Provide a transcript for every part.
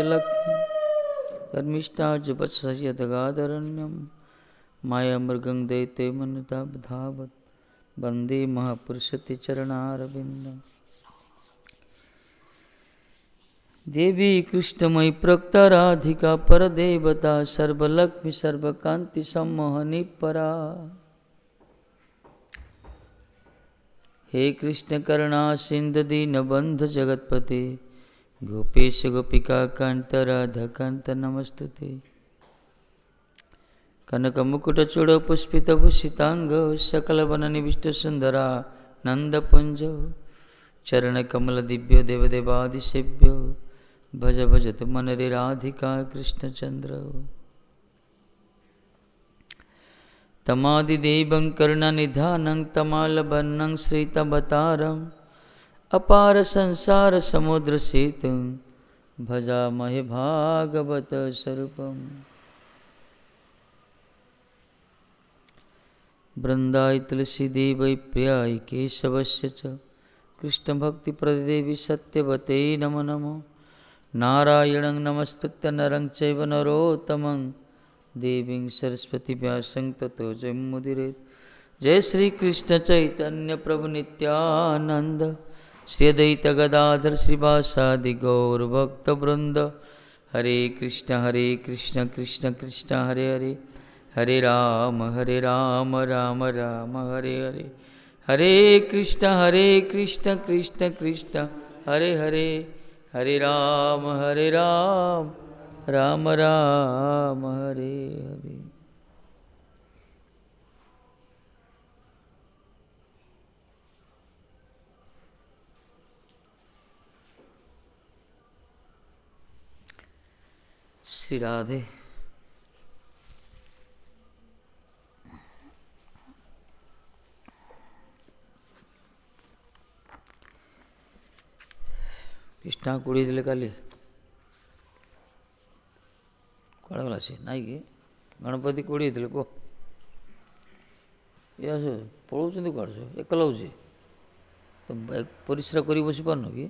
लक्ष्मी कर्मिष्ठा च वत्सयदगादरण्यं मायामृगं दैते मनतावधावत् वन्दे महापुरुषते चरणारविन्दम्। देवी कृष्णमयी प्रक्ता राधिका परदेवता सर्वलक्ष्मी सर्वकांति सम्मोहनी परा। हे कृष्ण करुणा सिंधु दीनबंधु जगतपते गोपेश गोपिका कांत राधा कांत नमस्तुते। कनक मुकुट चूड़ पुष्पित भूषितांग सकल वन निविष्ट सुंदरा नंदपुंज चरण कमल दिव्य देवदेवादि सेव्यो भज भज तु मन रे राधिका कृष्ण चंद्र। तमादिदेवं करुणानिधानं तमालवन्नं श्रीतवतारं अपार संसार समुद्र सेतुं भजामहे भागवत स्वरूपम्। वृंदाय तुलसी देवै प्रियाय केशवस्य च कृष्ण भक्ति प्रदेवी सत्यवते नमो नमो। नारायणं नमस्तुत्य नरं चैव नरोत्तमं देवीं सरस्वती व्यासं ततो जयमुदीरयेत्। जय श्री कृष्ण चैतन्य प्रभु नित्यानंद श्री अद्वैत गदाधर श्रीवासादि गौर भक्त वृंद। हरे कृष्ण कृष्ण कृष्ण हरे हरे हरे राम राम राम हरे हरे। हरे कृष्ण कृष्ण कृष्ण हरे हरे हरे राम राम राम हरे हरे। श्री राधे। कृष्णा कोड़ी दिले काली कड़ा गला से नाई कि गणपति कोड़ी दिले को या से पळौचंदी काढ से एकला होचे तो परिश्रा करी बसी पारनो कि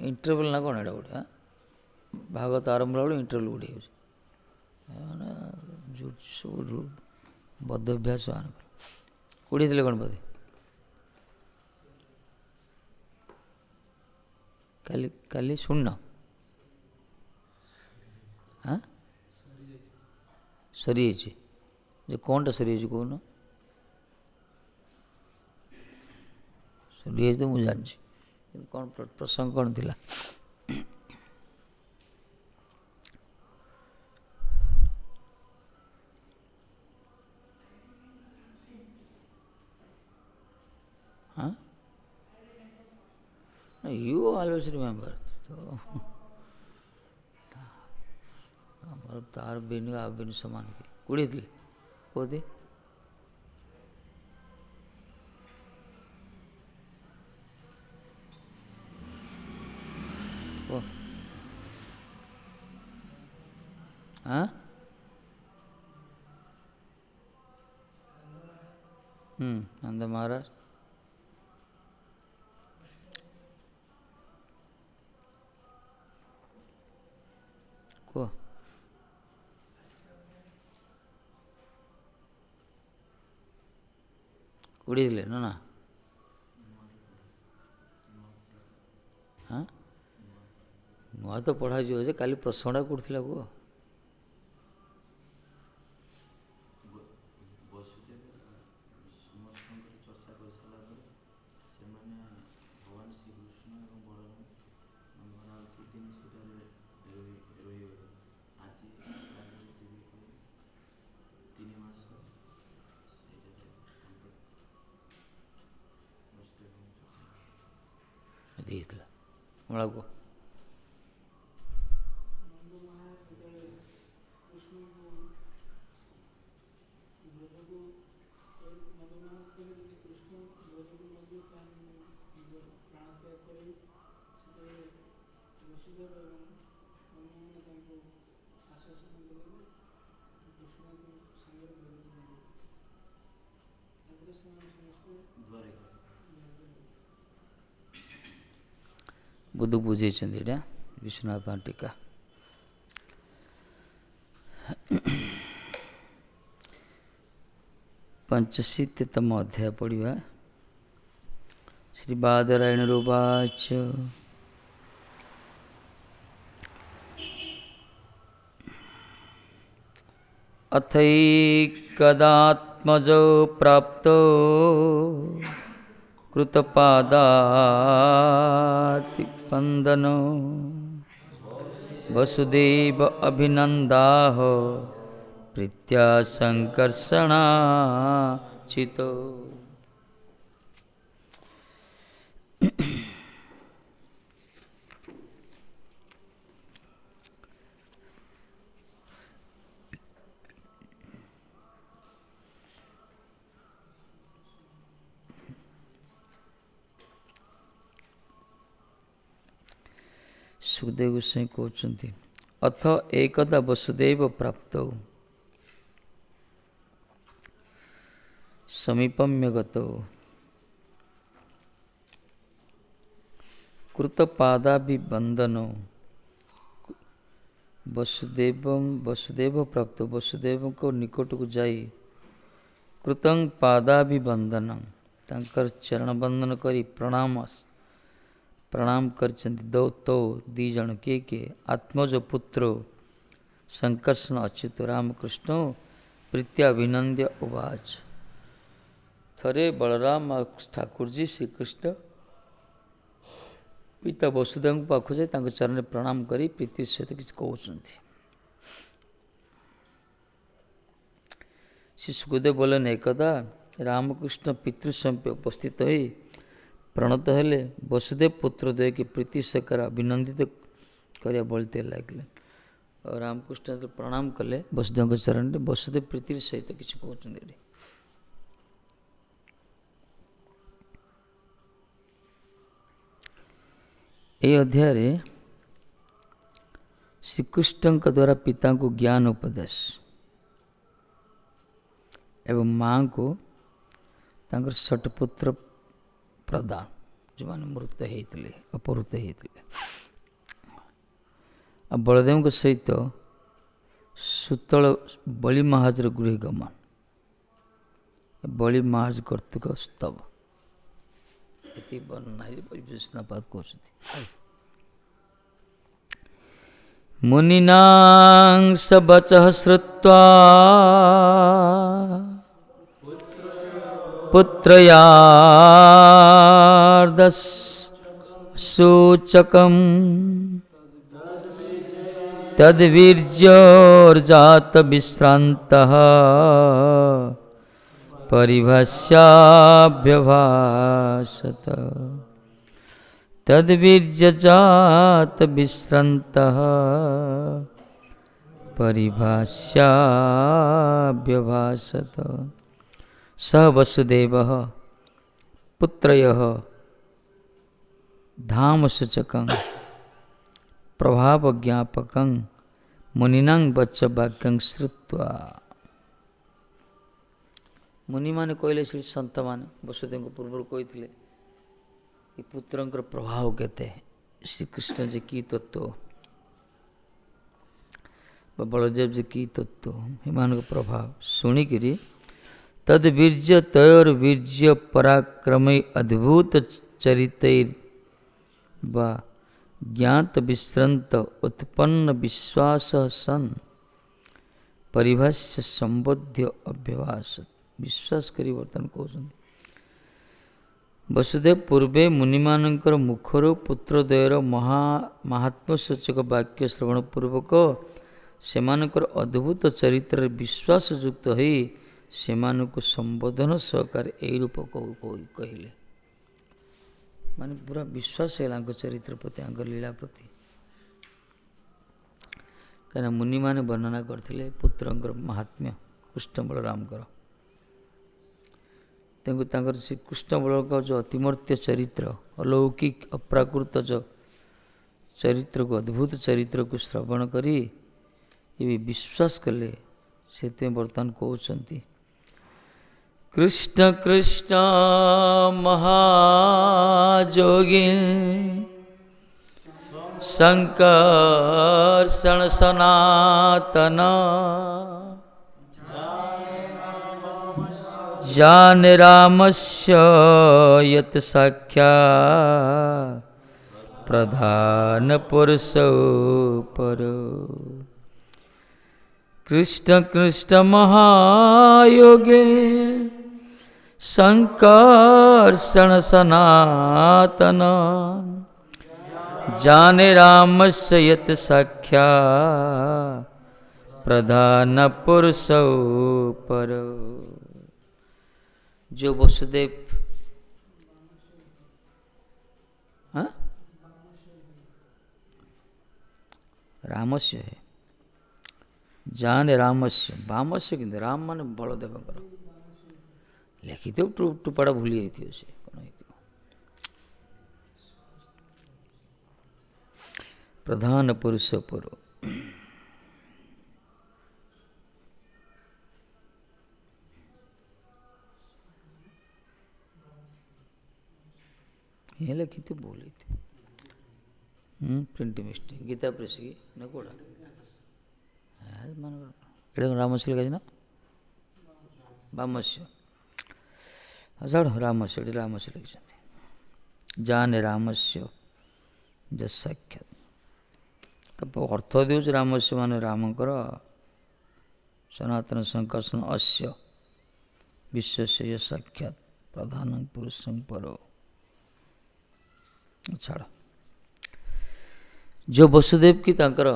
इंटरवल ना कोन एडा गोटे भागवत आरंभ बेला इंटरवल गोटे होचे ना जो सब बद्ध अभ्यास आन कोड़ी दिले गणपति काली काली सुनना हाँ सरी जो कौन टा सरी कौन सरी तो मुझे जानी कौन प्रसंग कौन थिला हाँ you always remember तो हमारे तार बिन का बिन समान के कुड़ी थी वो थी वो हाँ नंद महाराज को उड़ी दिले ना हाँ नुआ तो पढ़ा जो है काली प्रसंगटा करथिला को ଦେଇଥିଲା ମଳାକୁ बुद्धू बुझेइछन्ति एटा विश्वनाथ टीका। पंचशीत्यतम अध्याय पढ़ा। श्री बादरायण उवाच अथैकदात्मजो प्राप्तो कृतपादातिपन्दनो वसुदेव अभिनन्दाः प्रीत्या संकर्षणाचितो। सुखदेव गोस्वामी कहते अथ एकदा वसुदेव प्राप्त समीपम्य गतो कृतपादाभिवन्दनो वसुदेव प्राप्त वसुदेव को निकट को जाई कृतं पादाभिवन्दन तांकर चरण बंदन करी प्रणाम करचंती दो तो दी जन के आत्मज पुत्र संकर्षण अच्युत रामकृष्ण प्रीत्या अभिनंद्य उवाच। थरे बलराम ठाकुर जी श्री कृष्ण पिता वसुदेव पाखु जाए चरण प्रणाम करी प्रीति सहित किसी कहते। श्री सुखदेव बोलन एकदा रामकृष्ण पितृसंपे उपस्थित हो प्रणत हेले वसुदेव पुत्र द्वय की प्रीति सकर अभिनंदित करिया बोलते लगले और रामकृष्ण तो प्रणाम कले वसुदेव के चरण में वसुदेव प्रीति सहित किसी कहते। ये अध्याय श्रीकृष्ण द्वारा पिता को ज्ञान उपदेश एवं माँ को तांकर सटपुत्र प्रदान जो मैंने मृत होते अपहृत होते बलदेव सहित सुतल बलि महाजर गृह गमन बलि महाज कर्तृक स्तव वर्णना विष्णुपाद कहते। मुनिनां सबचः श्रुत्वा पुत्रयार्दसूचकम् तद्वीर्योर्जातविश्रान्तः परिभाष्याभ्यभाषत तद्वीर्यजातविश्रान्तः परिभाष्याभ्यभाषत। स वसुदेवः पुत्रयः धामसूचकं प्रभावज्ञापकं मुनिनां वच्चवाक्यं श्रुत्वा। मुनि माने कहले श्री संत माने वसुदेव को पूर्व कहते कि पुत्रंकर प्रभाव केते श्रीकृष्ण जी की तत्व बलदेव जी की तत्व हिमान प्रभाव शुणिकी तद वीर्य तयोर वीर्य पराक्रम अद्भुत चरितैर वा ज्ञात विश्रांत उत्पन्न विश्वास सन परिभाष्य संबोध्य अभ्यवास विश्वास करी वर्तन कहते। वसुदेव पूर्वे मुनिमानंकर मुखर पुत्रद्वयर महात्म सूचक वाक्य श्रवण पूर्वक सेमानकर अद्भुत चरित्र विश्वास युक्त होई सेमानकु संबोधन सहकार यही रूप कहले माने पूरा विश्वास है चरित्र प्रति लीला प्रति कहीं मुनि माने वर्णना करते पुत्रंकर महात्म्य कृष्ण बलरामकर श्री कृष्ण बलराम जो अतिमर्त्य चरित्र अलौकिक अप्राकृत जो चरित्र को अद्भुत चरित्र को श्रवण करी ये भी विश्वास कले से बर्तमान कहते कृष्ण कृष्ण महाजोगी संकर्षण सनातन जान रामस्य यत् साख्या प्रधान पुरुषो परो कृष्ण कृष्ण महायोगे संकर्षण सनातन जाने रामस्य यत् साख्या प्रधान पुरुषो परो। जो वसुदेव रामस्य है, जाने रामस्य वामस्य कि राम मान बलदेव लिखिथ टुपाड़ा भूली जाइए से कौन प्रधान पुरुष परो ये लिखिथ बोली थी प्रिंट मिस्टेक गीता प्रेस की न कोड़ा रामस्य लिखा ना वामस्य छाड़ रामस्य रामस्य लिखी जाने रामस्य जसाख्यात तब अर्थ देव रामस्य मान रामकर सनातन संकर्षण अस्य विश्वस्य साक्षात प्रधान पुरुषं परो। छाड़ जो वसुदेव की तांकर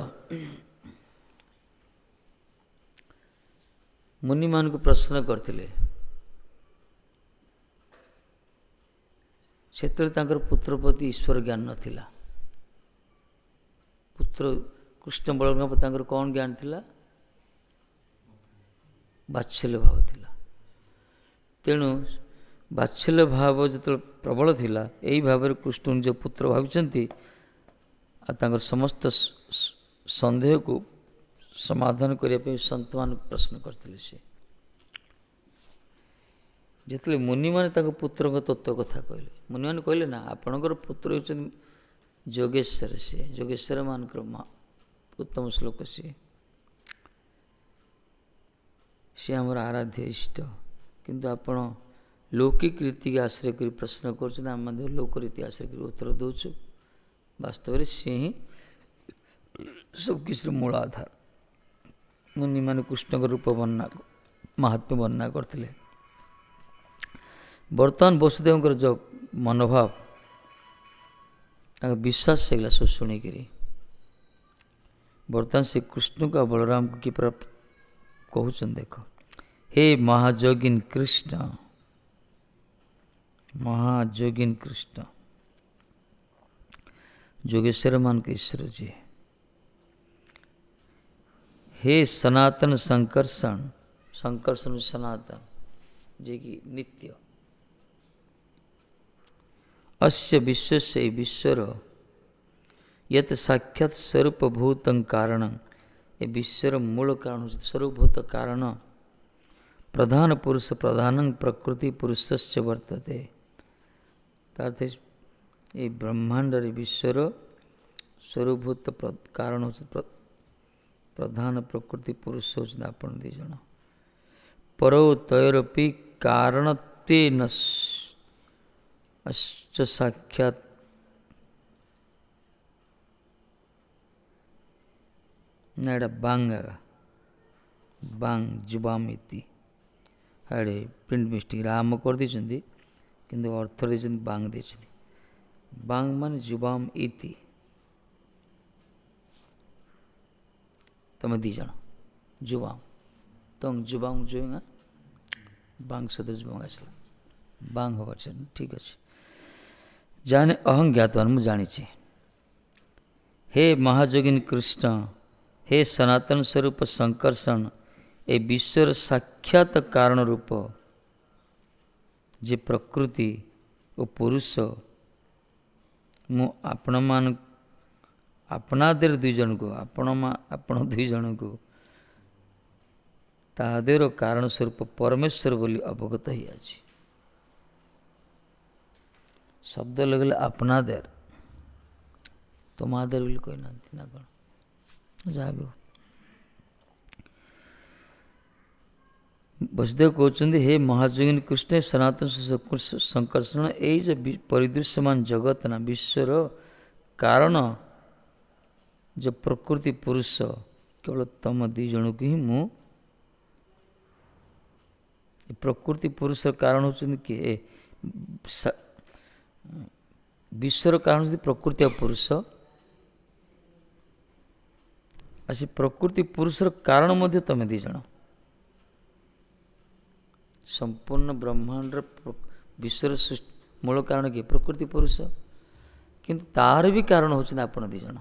मुनि मान को प्रश्न करते क्षेत्र तांकर पुत्र प्रति ईश्वर ज्ञान नथिला। पुत्र कृष्ण बलराम तांकर कौन ज्ञान थिला? बात्सल्य भाव थिला। तेणु बात्सल्य भाव जो प्रबल थिला यही भाव कृष्ण निज पुत्र भाविचंती आ तांकर समस्त संदेह को समाधान करने सन्त मान प्रश्न करते से जिते मुनि मैंने पुत्र तत्व कथा कहले मुनि मैंने कहले ना आपणकर पुत्र होती जोगेश्वर से जोगेश्वर मान उत्तम श्लोक सी आमर आराध्य इष्ट किंतु आपण लौकिक रीति के आश्रय कर प्रश्न कर लोक रीति आश्रय कर उत्तर दौचु वास्तव में सी ही सबकिछ मूल आधार। मुनि माने कृष्ण रूप वर्णना महात्म्य वर्णना करते बर्तमान वसुदेव जो मनोभाव विश्वास से सब शुणिक बर्तमान से कृष्ण को बलराम को कि कहते देख हे महाजोगिन कृष्ण जोगेश्वर मान के ईश्वर जी हे सनातन संकर्षण संकर्षण सनातन जे कि नित्य अस्य विश्व से विश्वर यत साक्षात स्वरूपभूत कारण ये विश्वर मूल कारण स्वरूपभूत कारण प्रधान पुरुष प्रधान प्रकृति पुरुषस्य वर्तते तार्थ ये ब्रह्मांड विश्वर स्वरूपभूत कारण हो प्रधान प्रकृति पुरुष होती आपण दीज परो तैरपि कारणत्वे नश्च साक्षात ना एटा बांग बांग जुबामिति आड़े प्रिंट मिस्टेक राम कर दी किंतु अर्थ दे बांग दे बांग मान जुबाम इति तुम दीज जुबाम तुम जुबाम जुआ बांग सद जुबांग आसला बांग हबार ठीक अच्छे जाने अहं ज्ञातवान मुझे जानी हे महाजोगिन कृष्ण हे सनातन स्वरूप संकर्षण ए विश्वर साक्षात कारण रूप जे प्रकृति और पुरुष मु आपण मान आपनादेर दुई जन को आपण दुई जन को तादेर कारण स्वरूप परमेश्वर बोली अवगत ही अछि। शब्द लगले आपनादेर तो तो महादेव ବୋଲି କହିନାହାନ୍ତି ନା କ'ଣ? ଯାହା ବି ହଉ, ବସୁଦେବ କହୁଛନ୍ତି ହେ ମହାଯୋଗିନୀ କୃଷ୍ଣ ସନାତନ ସଂକର୍ଷଣ, ଏଇ ଯେ ପରିଦୃଶ୍ୟମାନ ଜଗତ ନା ବିଶ୍ୱର କାରଣ ଯେ ପ୍ରକୃତି ପୁରୁଷ କେବଳ ତମ ଦୁଇ ଜଣକୁ ହିଁ ମୁଁ, ପ୍ରକୃତି ପୁରୁଷର କାରଣ ହେଉଛନ୍ତି କିଏ? ବିଶ୍ୱର କାରଣ ହେଉଛନ୍ତି ପ୍ରକୃତି ଆଉ ପୁରୁଷ। ଆଉ ସେ ପ୍ରକୃତି ପୁରୁଷର କାରଣ ମଧ୍ୟ ତମେ ଦୁଇ ଜଣ। ସମ୍ପୂର୍ଣ୍ଣ ବ୍ରହ୍ମାଣ୍ଡର ବିଶ୍ୱର ମୂଳ କାରଣ କିଏ? ପ୍ରକୃତି ପୁରୁଷ। କିନ୍ତୁ ତାହାର ବି କାରଣ ହେଉଛନ୍ତି ଆପଣ ଦୁଇ ଜଣ।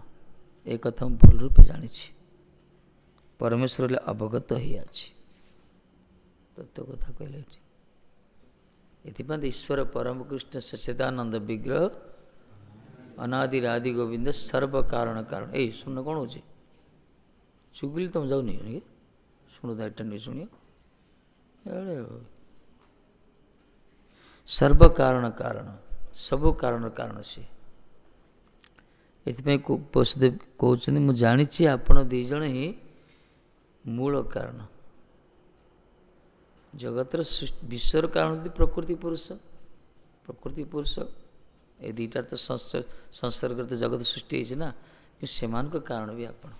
ଏ କଥା ମୁଁ ଭଲ ରୂପେ ଜାଣିଛି, ପରମେଶ୍ୱର ହେଲେ ଅବଗତ ହେଇଅଛି। ତତ୍ତ୍ୱ କଥା କହିଲେ ଏଠି। ଏଥିପାଇଁ ଈଶ୍ୱର ପରମ କୃଷ୍ଣ ସଚ୍ଚିଦାନନ୍ଦ ବିଗ୍ରହ ଅନାଦିରାଦି ଗୋବିନ୍ଦ ସର୍ବ କାରଣ କାରଣ। ଏଇ ଶୁଣ କ'ଣ ହେଉଛି? ଚୁଗୁଲି ତମେ ଯାଉନି ଶୁଣ ତ ଏଟା ନେଇ ଶୁଣିବ। ସର୍ବ କାରଣ କାରଣ, ସବୁ କାରଣ କାରଣ ସିଏ। ଏଥିପାଇଁ ବସୁଦେବ କହୁଛନ୍ତି ମୁଁ ଜାଣିଛି ଆପଣ ଦୁଇ ଜଣ ହିଁ ମୂଳ କାରଣ। ଜଗତର ବିଶ୍ୱର କାରଣ ହେଉଛି ପ୍ରକୃତି ପୁରୁଷ। ପ୍ରକୃତି ପୁରୁଷ ଏ ଦୁଇଟାର ତ ସଂସର୍ଗରେ ତ ଜଗତ ସୃଷ୍ଟି ହେଇଛି ନା, କିନ୍ତୁ ସେମାନଙ୍କ କାରଣ ବି ଆପଣ।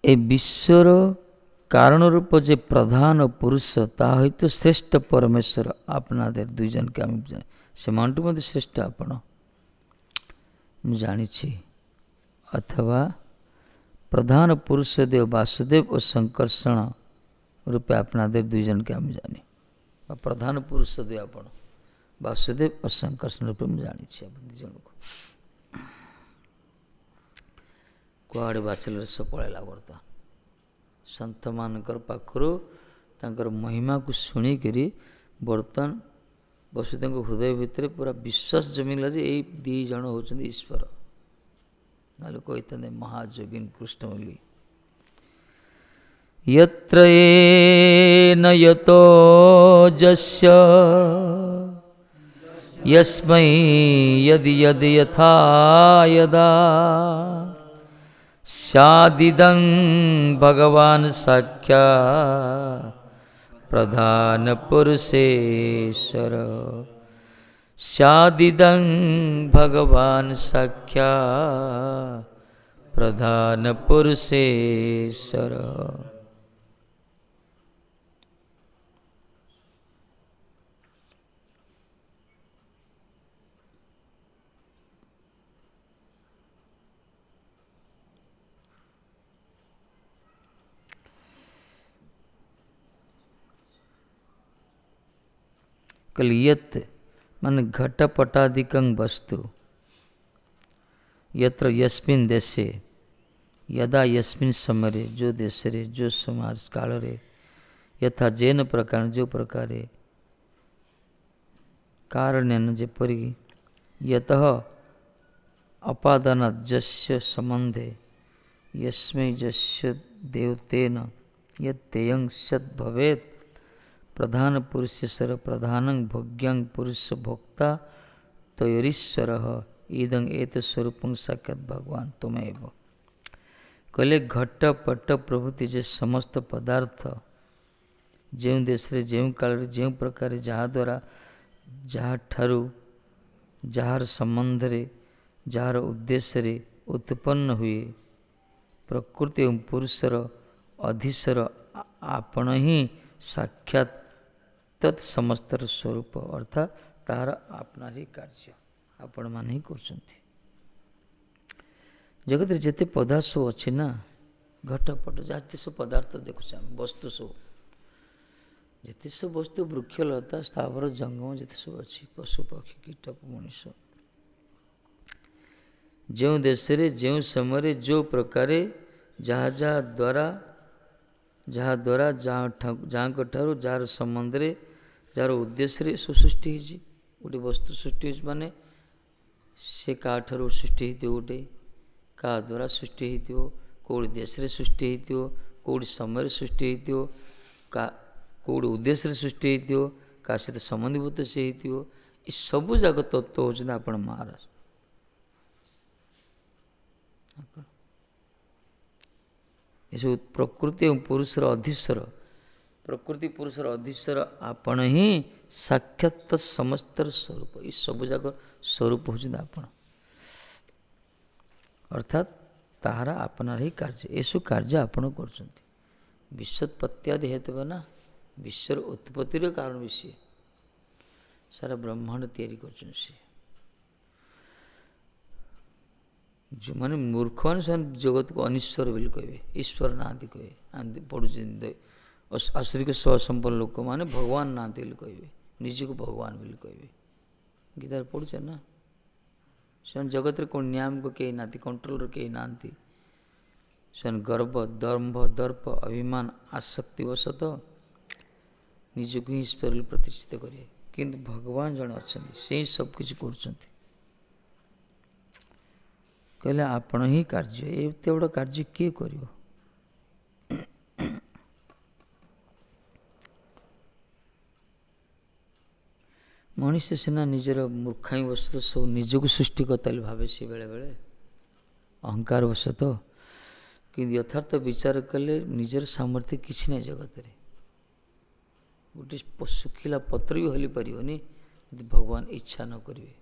ଏ ବିଶ୍ୱର କାରଣ রূপ যে প্রধান পুরুষ তাহা হইতো শ্রেষ্ঠ পরমেশ্বর আপনাদের দুইজনকে আমি সেমানଠୁ ମଧ୍ୟ ଶ୍ରେଷ୍ଠ ଆପଣ ମୁଁ ଜାଣିଛି। ଅଥବା প্রধান পুরুষ দেব বাসুদেব ও সংকর্ষণ রূপে আপনাদের দুইজনকে আমি জানি। প্রধান পুরুষ দেব ଆପଣ ବାସୁଦେବ ଓ ସଂକର୍ଷଣ ରୂପେ ମୁଁ ଜାଣିଛି ଆପଣ ଦୁଇ ଜଣକୁ। କୁଆଡ଼େ ବାଚଲର ସହ ପଳେଇଲା ବର୍ତ୍ତମାନ। ସନ୍ଥମାନଙ୍କର ପାଖରୁ ତାଙ୍କର ମହିମାକୁ ଶୁଣିକରି ବର୍ତ୍ତମାନ ବସୁଦେବଙ୍କ ହୃଦୟ ଭିତରେ ପୁରା ବିଶ୍ୱାସ ଜମିଲା ଯେ ଏଇ ଦୁଇ ଜଣ ହେଉଛନ୍ତି ଈଶ୍ୱର। ନହେଲେ କହିଥାନ୍ତେ ମହାଯୋଗିନ କୃଷ୍ଣ ବୋଲି। यत्र येन यतो जस्य यस्मै यदि यदि यथा यदा स्यादिदं भगवान् साक्षात् प्रधान पुरुषेश्वर। स्यादिदं भगवान् साक्षात् प्रधान पुरुषेश्वर। कलियत मान घटपटादिकं वस्तु यत्र यस्मिन् देशे यदा यस्मिन् समये जो देश रे जो समाज काल रे यथा जेन प्रकार जो प्रकार कारणेन जेपरि यतः अपादान जस्य संबंधे यस्मै जस्य देवतेन यत्तेयं सद् भवेत् प्रधान पुरुषेश्वर प्रधानं भोग्यं पुरुष भोक्ता तयोरीश्वरः इदं एत स्वरूपं साक्षात् भगवान तुमेव। कहले घट पट प्रभृति जे समस्त पदार्थ जो देश रे जो काल जो प्रकार जहाद्वारा जहाँठारू जार संबंध रे जार उद्देश्य रे उत्पन्न हुए प्रकृति एवं पुरुषर अधीश्वर आपण ही साक्षात तत् समस्तर स्वरूप अर्थात तार अपना ही कार्य आपण मान ही करछंती। जगत जिते पदार्थ सब अच्छे ना घटपट जाते सब पदार्थ देखुछ वस्तु सब जिते सब वस्तु वृक्षलता स्थावर जंगम जिते सब अच्छी पशु पक्षी कीट मनुष्य जो देश रे जो समय जो प्रकार जहाँ द्वारा जहाँ ठारू जार संबंध रे जार उद्देश्य रे सृष्टि होती गोटे वस्तु सृष्टि माने से क्या ठारू सृष्टि होती गोटे क्या द्वारा सृष्टि हो कौड़ी देश रे सृष्टि हो कौड़ी समय सृष्टि हो का कौटे उद्देश्य सृष्टि हो क्या सहित संबंधीभूत से हो ये सबू जाक तत्व होते आपण महाराज। ये सब प्रकृति और पुरुषर अधीश्वर, प्रकृति पुरुषर अधीश्वर आपण ही साक्षात समस्त स्वरूप, ये सबू जाक स्वरूप होते आपण, अर्थात ताहारा आपनार ही कार्य, ये सब कार्य आपण कर विश्वोत्पत्ति हेतु ना विश्वर उत्पत्तिर कारण भी सी सारा ब्रह्मांड तैयारी कर जो मैंने मूर्ख मान जगत को अनिश्वर बोली कहे, ईश्वर नाती कहे पढ़ु आसुरिक स्वसंपन्न लोक मैंने भगवान नाती कहे, निजी को भगवान बोली कहे, गीतार पढ़ुचे ना से जगत रे कौन नियम को कहीं ना कंट्रोल कहीं ना से गर्व दर्भ दर्प अभिमान आसक्ति वशत निजक ही ईश्वर प्रतिष्ठित करें, किंतु भगवान जड़े अच्छा से ही सबकि कर कहले आपण ही कार्य, एते बड़ कार्य किए कर मनुष्य सीना निजर मूर्खाई वशत सब निजक सृष्टि करता भावे सी बेले बेले अहंकार वशत, कि यथार्थ विचार कले निजर सामर्थ्य किसी ना जगत रे गोटे सुखिला पत्र भी हली पारिबनी यदि भगवान इच्छा न करिवे।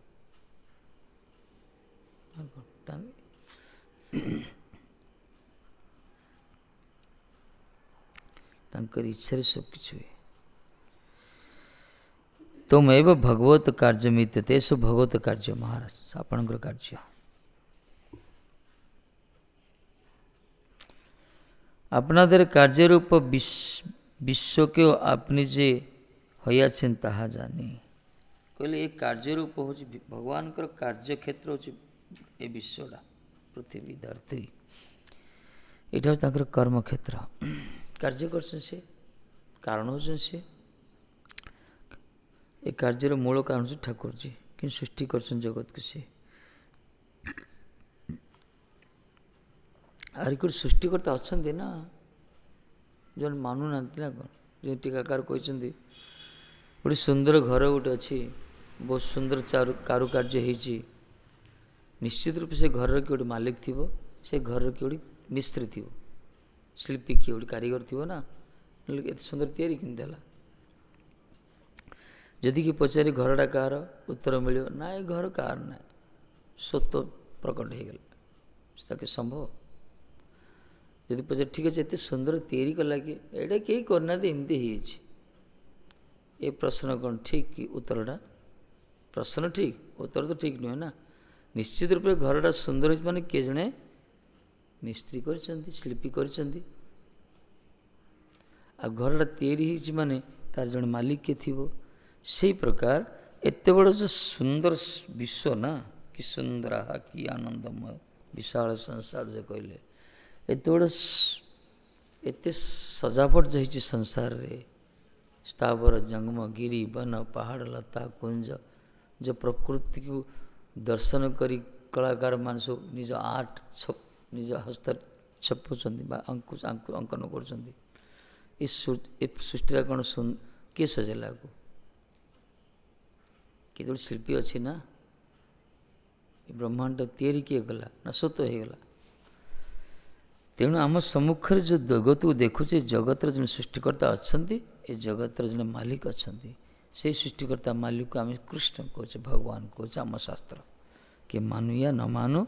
तांकर इच्छा सब किछ हुए। तमेव भगवत कार्यमित तेसु भगवत कार्य महाराज आपणकर कार्य आपनादेर कार्य रूप विश्व के आपनी जे हयाछेन ताहा जानी कहले ये कार्य रूप हो भगवान कार्य क्षेत्र हो विश्वटा पृथ्वी धरती यहाँ हूँ कर्म क्षेत्र कार्य कर कारण हो ये कार्यर मूल कारण से ठाकुर जी कि सृष्टि कर जगत को सी आर कोई सृष्टिकर्ता अच्छा ना जो मानु ना कौन जो टीकाकार कहते गोटे सुंदर घर गोटे अच्छी बहुत सुंदर कारुकार्य होती निश्चित रूप से घर किए मालिक थी से घर किए मिस्त्री थी शिल्पी किए गोटे कारीगर थी ना एत सुंदर तैयारी किनदेला जदि कि पचारि घरटा कार उत्तर मिल ना ये घर कार ना स्वतः प्रकट हो गला संभव जदि पचार ठीक अच्छे एत सुंदर तैयारी कला कि एटा कहीं करना एमती ये प्रश्न कौन ठीक कि उत्तरटा प्रश्न ठीक उत्तर तो ठीक नुहे ना निश्चित रूप से घरटा सुंदर हो माने किए जड़े मिस्त्री कर शिल्पी कर घरटा तैयारी माने तार जड़े मालिक किए थी से प्रकार एत बड़ जो सुंदर विश्व ना कि सुंदर कि आनंदमय विशाल संसार जो कहले एत बड़ एत सजावट जो संसार रे स्थावर जंगम गिरी वन पहाड़ लता कुंज जो प्रकृति को दर्शन करी कलाकार मान सब निज आर्ट निज हस्त छपुंट अंकन कर सृष्टि कौन किए सजेला को किए शिल्पी अच्छी ना ब्रह्मांड तैयारी किए गला ना स्वतः हो गला तेणु आम सम्मुखें जो जगत को देखुचे जगत जो सृष्टिकर्ता अच्छा ये जगत जो मालिक अच्छा से सृष्टिकर्ता मालिक को आम कृष्ण कहे भगवान कहे आम शास्त्र कि मानु या न मानु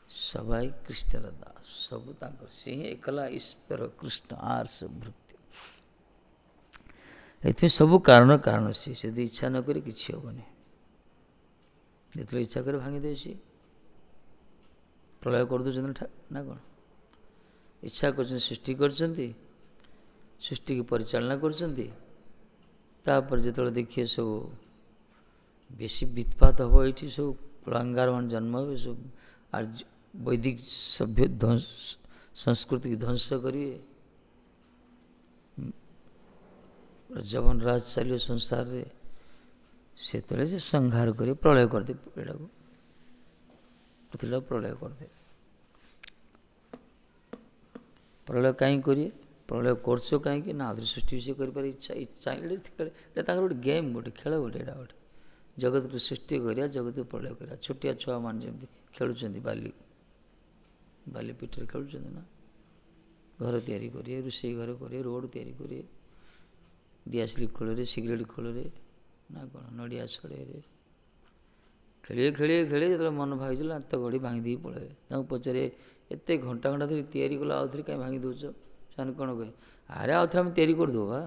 सबाई कृष्ण दास सब से ही एकला ईश्वर कृष्ण आर सब भृत्य ये सब कारण कारण सी से इच्छा न करे कि हेनी जो इच्छा करे भांगी दे सी प्रलय कर दे ना कौन इच्छा कर सृष्टि कर सृष्टि की परिचालना कर जो देखिए सब बेसी वित्पात हम ये सब कुलांगार मान जन्म हे सब आज वैदिक सभ्य ध्वंस संस्कृति की ध्वंस करिए जवन राज चलियो संसार रे से तले से संहार कर प्रलय कर दे पेड़ा को पृथ्वी प्रलय कर दे प्रलय कहीं करिए ପ୍ରଳୟ କରୁଛ କାହିଁକି ନା ଆହୁରି ସୃଷ୍ଟି ବିଷୟ କରିପାରେ ଇଚ୍ଛା ଇଚ୍ଛା ଏଇଟା ତାଙ୍କର ଗୋଟେ ଗେମ୍, ଗୋଟେ ଖେଳ, ଗୋଟେ ଏଇଟା ଗୋଟେ ଜଗତକୁ ସୃଷ୍ଟି କରିବା, ଜଗତକୁ ପ୍ରଳୟ କରିବା। ଛୋଟିଆ ଛୁଆମାନେ ଯେମିତି ଖେଳୁଛନ୍ତି ବାଲି ପିଠରେ ଖେଳୁଛନ୍ତି ନା, ଘର ତିଆରି କରିବେ, ରୋଷେଇ ଘର କରିବେ, ରୋଡ଼ ତିଆରି କରିବେ, ଦିଆସିଲି ଖୋଳରେ, ସିଗାରେଟ୍ ଖୋଳରେ ନା କ'ଣ, ନଡ଼ିଆ ଛଡ଼େଇରେ ଖେଳିବେ ଯେତେବେଳେ ମନ ଭାବିଥିଲା ହାତ ଗଢ଼ି ଭାଙ୍ଗି ଦେଇକି ପଳେଇବେ। ତାଙ୍କୁ ପଚାରେ ଏତେ ଘଣ୍ଟା ଘଣ୍ଟା ଧରି ତିଆରି କଲା, ଆଉଥରେ କାହିଁ ଭାଙ୍ଗି ଦେଉଛ? ସେମାନେ କ'ଣ କହେ, ଆରେ ଆଉଥରେ ଆମେ ତିଆରି କରିଦେବୁ ବା,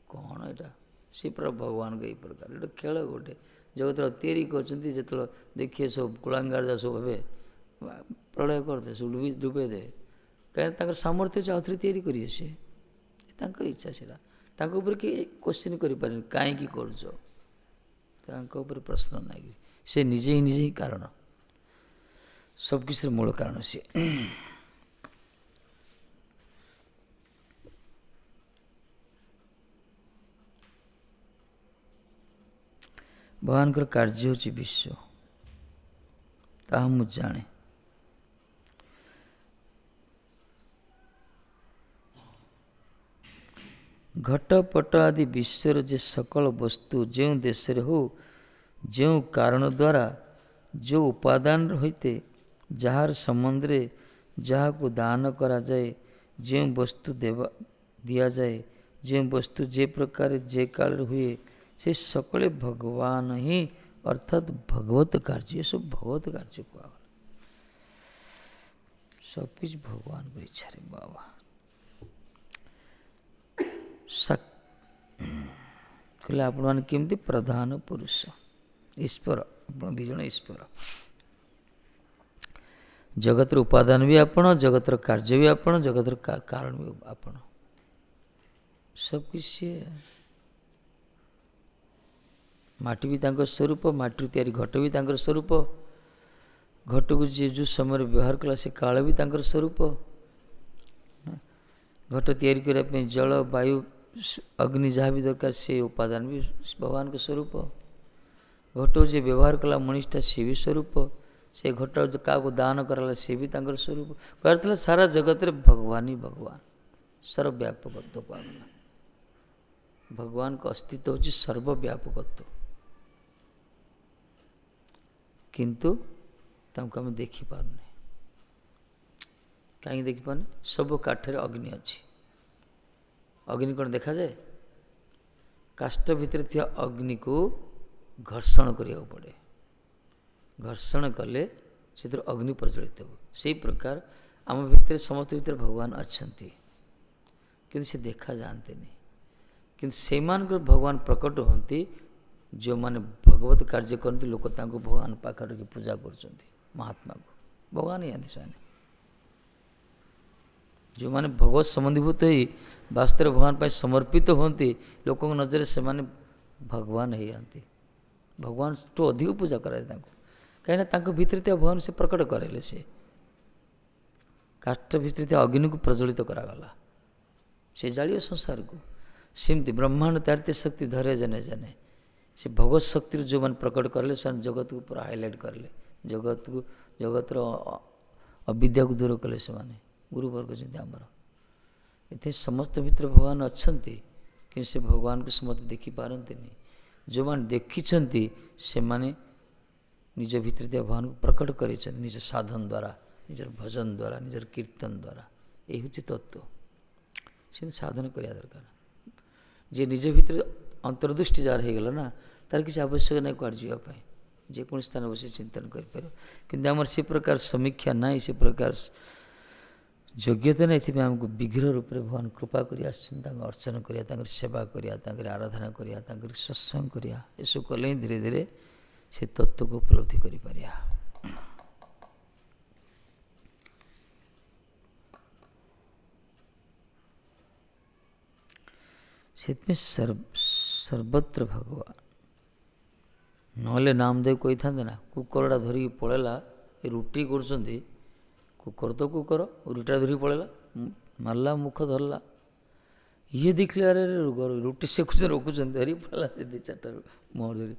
କ'ଣ ଏଇଟା? ସେ ପୁରା ଭଗବାନଙ୍କ ଏଇ ପ୍ରକାର ଗୋଟେ ଖେଳ, ଗୋଟେ ଜଗତର ତିଆରି କରୁଛନ୍ତି। ଯେତେବେଳେ ଦେଖିଏ ସବୁ କୁଳାଙ୍ଗାର ଯା ସବୁ ହେବେ, ପ୍ରଳୟ କରିଦେବେ, ସବୁ ଡୁବେଇ ଦେବେ, କାହିଁକିନା ତାଙ୍କର ସାମର୍ଥ୍ୟ ଅଛି ଆଉଥରେ ତିଆରି କରିବେ। ସେ ତାଙ୍କ ଇଚ୍ଛା ସେଇଟା, ତାଙ୍କ ଉପରେ କିଏ କୋଶ୍ଚିନ୍ କରିପାରେନି କାହିଁକି କରୁଛ, ତାଙ୍କ ଉପରେ ପ୍ରଶ୍ନ ନାହିଁ। ସେ ନିଜେ ହିଁ କାରଣ, ସବୁକିଛିର ମୂଳ କାରଣ ସିଏ। ଭଗବାନଙ୍କର କାର୍ଯ୍ୟ ହେଉଛି ବିଶ୍ୱ, ତାହା ମୁଁ ଜାଣେ। ଘଟପଟ ଆଦି ବିଶ୍ୱର ଯେ ସକଳ ବସ୍ତୁ ଯେଉଁ ଦେଶରେ ହଉ, ଯେଉଁ କାରଣ ଦ୍ୱାରା, ଯେଉଁ ଉପାଦାନ ହୋଇତେ, ଯାହାର ସମ୍ବନ୍ଧରେ ଯାହାକୁ ଦାନ କରାଯାଏ, ଯେଉଁ ବସ୍ତୁ ଦିଆଯାଏ, ଯେଉଁ ବସ୍ତୁ ଯେ ପ୍ରକାର ଯେ କାଳରେ ହୁଏ, ସେ ସକଳେ ଭଗବାନ ହିଁ ଅର୍ଥାତ୍ ଭଗବତ କାର୍ଯ୍ୟ। ଏସବୁ ଭଗବତ କାର୍ଯ୍ୟ କୁହାଗଲା, ସବୁକିଛି ଭଗବାନଙ୍କ ଇଚ୍ଛାରେ। ବାବା କହିଲେ ଆପଣମାନେ କେମିତି ପ୍ରଧାନ ପୁରୁଷ ଈଶ୍ୱର, ଆପଣ ଦୁଇ ଜଣ ଈଶ୍ୱର। ଜଗତର ଉପାଦାନ ବି ଆପଣ, ଜଗତର କାର୍ଯ୍ୟ ବି ଆପଣ, ଜଗତର କାରଣ ବି ଆପଣ, ସବୁକିଛି ସିଏ। ମାଟି ବି ତାଙ୍କ ସ୍ୱରୂପ, ମାଟିରୁ ତିଆରି ଘଟ ବି ତାଙ୍କର ସ୍ୱରୂପ, ଘଟକୁ ଯିଏ ଯେଉଁ ସମୟରେ ବ୍ୟବହାର କଲା ସେ କାଳ ବି ତାଙ୍କର ସ୍ୱରୂପ। ଘଟ ତିଆରି କରିବା ପାଇଁ ଜଳ, ବାୟୁ, ଅଗ୍ନି ଯାହା ବି ଦରକାର ସେ ଉପାଦାନ ବି ଭଗବାନଙ୍କ ସ୍ୱରୂପ। ଘଟକୁ ଯିଏ ବ୍ୟବହାର କଲା ମଣିଷଟା ସିଏ ବି ସ୍ୱରୂପ, ସେ ଘଟ କାହାକୁ ଦାନ କରାଲା ସିଏ ବି ତାଙ୍କର ସ୍ୱରୂପ। କହିଥିଲା ସାରା ଜଗତରେ ଭଗବାନ ହିଁ ଭଗବାନ, ସର୍ବବ୍ୟାପକତ୍ୱ କୁହାଗଲା। ଭଗବାନଙ୍କ ଅସ୍ତିତ୍ୱ ହେଉଛି ସର୍ବବ୍ୟାପକତ୍ୱ, କିନ୍ତୁ ତାଙ୍କୁ ଆମେ ଦେଖିପାରୁନେ। କାହିଁକି ଦେଖିପାରୁନେ? ସବୁ କାଠରେ ଅଗ୍ନି ଅଛି। ଅଗ୍ନି କ'ଣ ଦେଖାଯାଏ? କାଷ୍ଠ ଭିତରେ ଥିବା ଅଗ୍ନିକୁ ଘର୍ଷଣ କରିବାକୁ ପଡ଼େ, ଘର୍ଷଣ କଲେ ସେଥିରୁ ଅଗ୍ନି ପ୍ରଜ୍ୱଳିତ ହେବ। ସେଇ ପ୍ରକାର ଆମ ଭିତରେ, ସମସ୍ତ ଭିତରେ ଭଗବାନ ଅଛନ୍ତି, କିନ୍ତୁ ସେ ଦେଖାଯାଆନ୍ତିନି। କିନ୍ତୁ ସେଇମାନଙ୍କର ଭଗବାନ ପ୍ରକଟ ହୁଅନ୍ତି ଯେଉଁମାନେ ଭଗବତ କାର୍ଯ୍ୟ କରନ୍ତି। ଲୋକ ତାଙ୍କୁ ଭଗବାନ ପାଖରେ ରଖି ପୂଜା କରୁଛନ୍ତି, ମହାତ୍ମାକୁ ଭଗବାନ ହେଇଯାନ୍ତି ସେମାନେ। ଯେଉଁମାନେ ଭଗବତ ସମ୍ବନ୍ଧୀଭୂତ ହୋଇ ବାସ୍ତବରେ ଭଗବାନ ପାଇଁ ସମର୍ପିତ ହୁଅନ୍ତି, ଲୋକଙ୍କ ନଜରରେ ସେମାନେ ଭଗବାନ ହେଇଯାନ୍ତି। ଭଗବାନଠୁ ଅଧିକ ପୂଜା କରାଯାଏ ତାଙ୍କୁ, କାହିଁକିନା ତାଙ୍କ ଭିତରେ ଥିବା ଭଗବାନ ସେ ପ୍ରକଟ କରାଇଲେ। ସେ କାଠ ଭିତରେ ଥିବା ଅଗ୍ନିକୁ ପ୍ରଜ୍ୱଳିତ କରାଗଲା, ସେ ଜାଳିବ ସଂସାରକୁ। ସେମିତି ବ୍ରହ୍ମାଣ୍ଡ ତାରିତ୍ୟ ଶକ୍ତି ଧରେ ଜନେ ଜନେ, ସେ ଭଗବତ ଶକ୍ତିରୁ ଯେଉଁମାନେ ପ୍ରକଟ କରିଲେ ସେମାନେ ଜଗତକୁ ପୁରା ହାଇଲାଇଟ୍ କରିଲେ, ଜଗତର ଅବିଦ୍ୟାକୁ ଦୂର କଲେ ସେମାନେ। ଗୁରୁବର୍ଗ ଯେମିତି ଆମର, ଏଥିରେ ସମସ୍ତ ଭିତରେ ଭଗବାନ ଅଛନ୍ତି, କିନ୍ତୁ ସେ ଭଗବାନଙ୍କୁ ସମସ୍ତେ ଦେଖିପାରନ୍ତିନି। ଯେଉଁମାନେ ଦେଖିଛନ୍ତି ସେମାନେ ନିଜ ଭିତରେ ଥିବା ଭଗବାନଙ୍କୁ ପ୍ରକଟ କରିଛନ୍ତି ନିଜ ସାଧନ ଦ୍ୱାରା, ନିଜର ଭଜନ ଦ୍ୱାରା, ନିଜର କୀର୍ତ୍ତନ ଦ୍ୱାରା। ଏହି ହେଉଛି ତତ୍ତ୍ୱ। ସେମିତି ସାଧନ କରିବା ଦରକାର। ଯିଏ ନିଜ ଭିତରେ ଅନ୍ତର୍ଦୃଷ୍ଟି ଯାହାର ହେଇଗଲା ନା, ତାର କିଛି ଆବଶ୍ୟକ ନାହିଁ କୁଆଡ଼େ ଯିବା ପାଇଁ, ଯେକୌଣସି ସ୍ଥାନ ବସି ଚିନ୍ତନ କରିପାରିବ। କିନ୍ତୁ ଆମର ସେ ପ୍ରକାର ସମୀକ୍ଷା ନାହିଁ, ସେ ପ୍ରକାର ଯୋଗ୍ୟତା ନାହିଁ। ଏଥିପାଇଁ ଆମକୁ ବିଗ୍ରହ ରୂପରେ ଭଗବାନ କୃପା କରି ଆସିଛନ୍ତି। ତାଙ୍କ ଅର୍ଚ୍ଚନା କରିବା, ତାଙ୍କର ସେବା କରିବା, ତାଙ୍କର ଆରାଧନା କରିବା, ତାଙ୍କର ସତ୍ସଙ୍ଗ କରିବା। ଏସବୁ କଲେ ହିଁ ଧୀରେ ଧୀରେ ସେ ତତ୍ତ୍ୱକୁ ଉପଲବ୍ଧି କରିପାରିବା। ସେଥିପାଇଁ ସର୍ବତ୍ର ଭଗବାନ। ନହେଲେ ନାମଦେବ କହିଥାନ୍ତେ ନା, କୁକରଟା ଧରିକି ପଳେଇଲା, ଏ ରୁଟି କରୁଛନ୍ତି, କୁକର ତ କୁକର, ରୁଟିଟା ଧରିକି ପଳେଇଲା, ମାରିଲା, ମୁଖ ଧରିଲା। ଇଏ ଦେଖିଲେ ଆରେ ରୁଟି ସେକୁଛନ୍ତି, ରଖୁଛନ୍ତି, ଧରିକି ପଳେଇଲା ସେ 2-4ଟା ମୁହଁ ଧରି।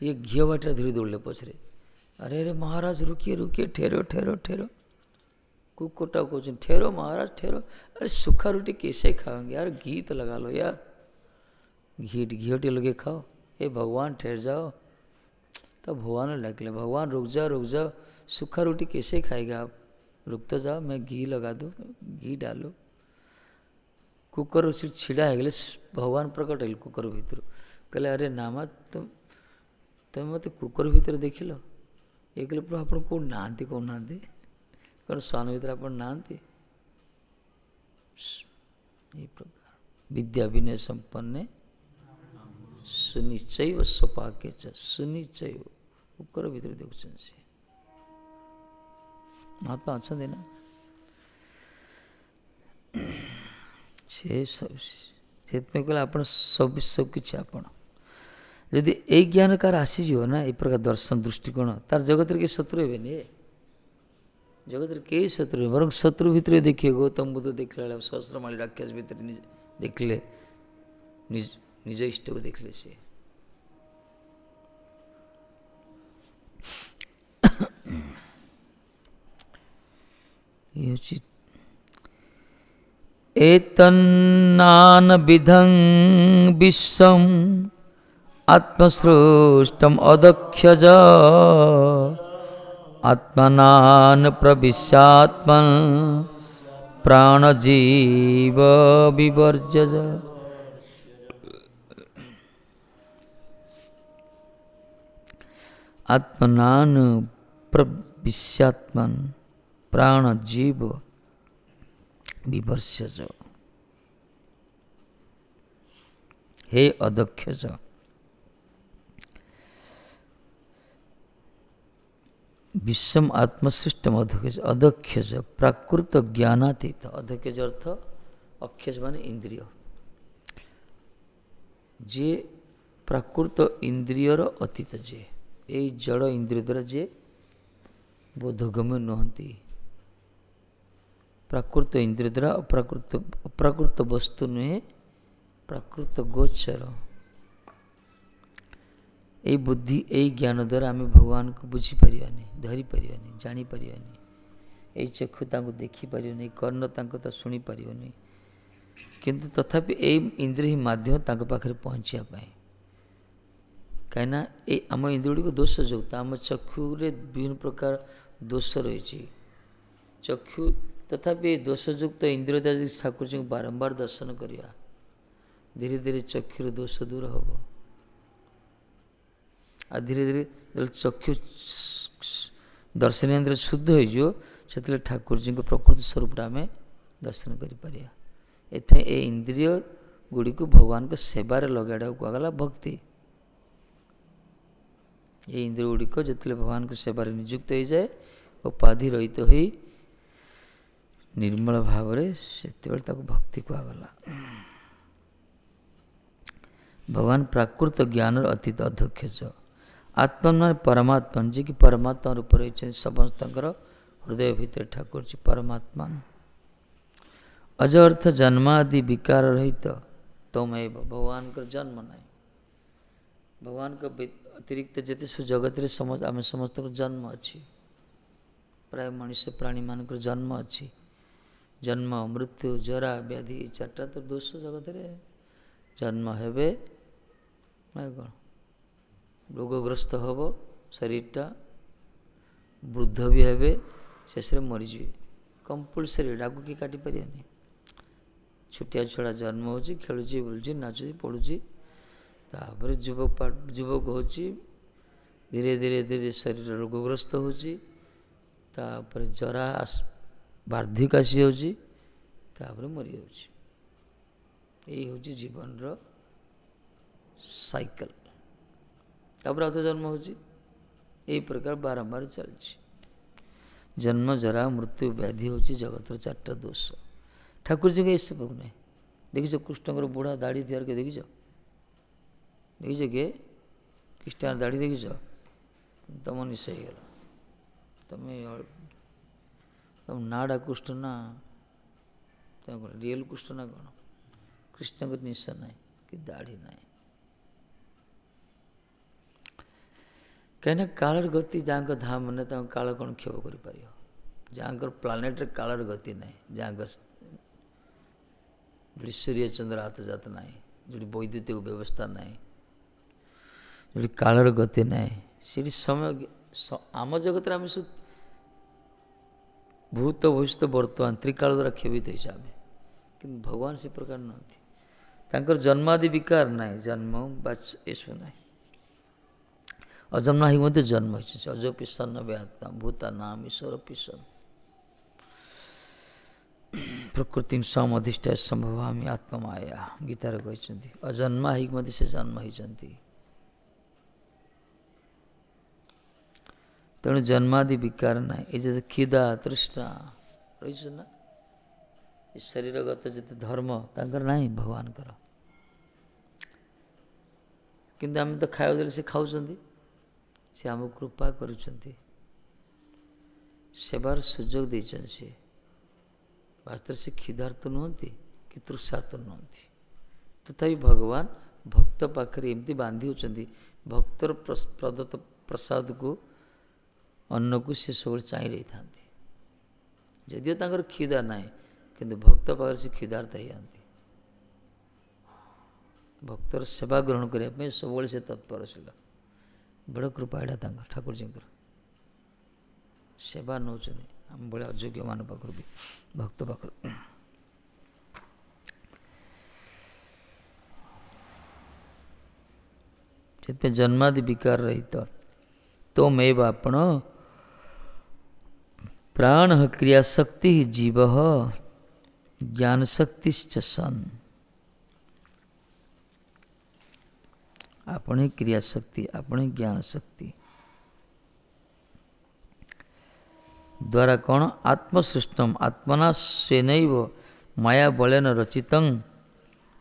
ଇଏ ଘିଅ ବାଟିଟା ଧରି ଦୌଡ଼ିଲେ ପଛରେ। ଆରେ ମହାରାଜ ରୁକିଏ ଠେର ଠେର ଠେର। कुकुरटा कौन ठहरो महाराज ठहरो, अरे सूखा रोटी कैसे खाओगे यार, घी तो लगा लो यार, घी लगे खाओ, ये भगवान ठहर जाओ। तो भगवान लगले, भगवान रुक जाओ, सूखा रोटी कैसे खाएगा आप, रुक तो जाओ, मैं घी लगा दूँ, घी डालो। कुकर से छिड़ा है गले, भगवान प्रकट है कुकर भीतर, कहले अरे नामा तुम मत कुकर भीतर देख लो, ये कहले प्रभु आप कौन नहांती कौन स्वान भीतर आप नहांती। ये प्रकार विद्या विनय संपन्ने सुनिश्चय स्वपाके सुनिश्चय कुकर भीतर देखुन से महात्मा अच्छा देना से कहले आप सबकि आपण जदि यही ज्ञानकार आसीज ना ये प्रकार दर्शन दृष्टिकोण तार जगत के शत्रु हे, जगत कई शत्रु बर शत्रु भितर देखिए गौतम बुद्ध देखला सहस्रमाली राक्षस भितर देखले निज इष्ट को देखले से एतन्नान विधं विश्वम आत्मसृष्टम अदक्षज आत्मनान प्रविश्यात्मन प्राणजीव विवर्जज। आत्मनान प्रविश्यात्मन प्राणजीव विवर्जज। हे अदक्षज, विश्वम आत्मसृष्टम अधक्षज, अदक्षज प्राकृत ज्ञानातीत, अधक्षज अर्थ अक्षज माने इंद्रिय, जे प्राकृत इंद्रियर अतीत, जे यही जड़ इंद्रिय द्वारा जे बोधगम्य नुहति, प्राकृत इंद्रिय द्वारा अप्राकृत वस्तु नुहे, प्राकृत गोचर यही बुद्धि यही ज्ञान द्वारा आम भगवान को बुझीपारानी, धरीपारानी, जानीपारानी, यही चक्षु तांको देखिपारानी, कर्ण तांको तो शुणिपारानी, किंतु तथापि यही इंद्रिय ही माध्यम तांको पाखरे पहुँचा पाए। कहीं ये आम इंद्रिय गुड़ी दोष युक्त, आम चक्षु विभिन्न प्रकार दोष रही, चक्षु तथापि दोषयुक्त इंद्रिय द्वारा ठाकुर जी को बारंबार दर्शन करवा, धीरे धीरे चक्षुर दोष दूर हम, आ धीरे धीरे चक्षु दर्शनेन्द्र शुद्ध हो ठाकुर जी को प्रकृति स्वरूप आम दर्शन कर। इंद्रिय गुड़ी को भगवान को सेवार लगाड़ा कहगला भक्ति। ये इंद्रिय गुड़ी को जिते भगवान को सेवार नियुक्त हो जाए, उपाधि रहित हो निर्मल भाव से भक्ति कहगला। भगवान प्राकृत ज्ञान अतीत अध्यक्ष, आत्मा मान परमात्मा, जी कि परमात्मा रूप रही समस्त हृदय भितर ठाकुर जी परमात्मा। अज अर्थ जन्मादि विकार रहित तमेव, भगवान का जन्म ना, भगवान का अतिरिक्त जिते सब जगत समस्त आम समस्त जन्म अच्छी, प्राय मनुष्य प्राणी मान जन्म अच्छी, जन्म मृत्यु जरा व्याधि चार्टा तो दोष जगत जन्म हेबे कौन रोगग्रस्त हम, शरीरटा वृद्ध भी हेबे, शेष मरीजे कंपलसरी आगू कि काटी पारानी। छुटिया छुड़ा जन्म हो खेलुची बुलूची नाचुची पढ़ुची, तापर युवक हो धीरे धीरे धीरे शरीर रोगग्रस्त हो, जरा वार्धिक आसी जापर मरी जाऊँगी। यही हूँ जीवन साइकल, तापर आउ जन्म हो यही प्रकार बारंबार चलती। जन्म जरा मृत्यु व्याधि हूँ जगत चार्टा दोष। ठाकुर जी के सब ना देखीच कृष्ण बुढ़ा दाढ़ी तैयार के देखीच किए कृष्ण दाढ़ी देखीच तुम निश होगला, तुम नाड़ा कृष्ण ना रियल कृष्ण ना कौन, कृष्ण को निश ना कि दाढ़ी ना। कहीं कालर गति जहाँ धाम ने काल कौन क्षेप कर, जहाँकर प्लानेट्रे कालर गति ना जहाँ जो सूर्य चंद्र हाथ जात ना जो वैद्युतिक व्यवस्था ना जो कालर गति ना से समय आम जगत आम सब भूत भविष्य वर्तमान त्रिकाल द्वारा क्षोभित होइछे आमे कि भगवान से प्रकार नथि तांकर जन्मादि विकार ना जन्म बाच एसो ना अजन्मा ही मध्य जन्म होइछे अजो पिसन व्यात्मा भूता नाम ईश्वर पिसन प्रकृति सम अधिष्ठाय संभवामि आत्मा माया गीतार कहते अजन्मा ही मध्य से जन्म होइछन्ति तेणु जन्मादि विकार ना ये क्षुधा तृष्णा रही ना शरीरगत जिते धर्म तांकर ना भगवान कर किंतु आम तो खाया देले से खाऊँ से आम कृपा करुँच सेवार सुजोग देछन से वास्तव से क्षुधार्थ नुहति कि तृषार्थ नुहति तथापि भगवान भक्त पाखरे एमती बांधी होचंदी भक्तर प्रदत्त प्रसाद को अन्न को से सब चाह रही था जदिव तांकर क्षुधा ना किंतु भक्त पाखरे से क्षुधार्थ ही आती भक्तर सेवा ग्रहण करने सब से तत्पर सिला बड़ कृपा एटा ठाकुर जी सेवा नौ आम भाई अयोग्य मान पाखर भी भक्त पाखर से जन्मादि विकार रहित तो मैं आपण प्राण क्रियाशक्ति जीव ज्ञान शक्ति सन अपने क्रियाशक्ति अपने ज्ञान शक्ति द्वारा कौन आत्मसृष्टम आत्मना स्वेनैव माया बलेन रचितं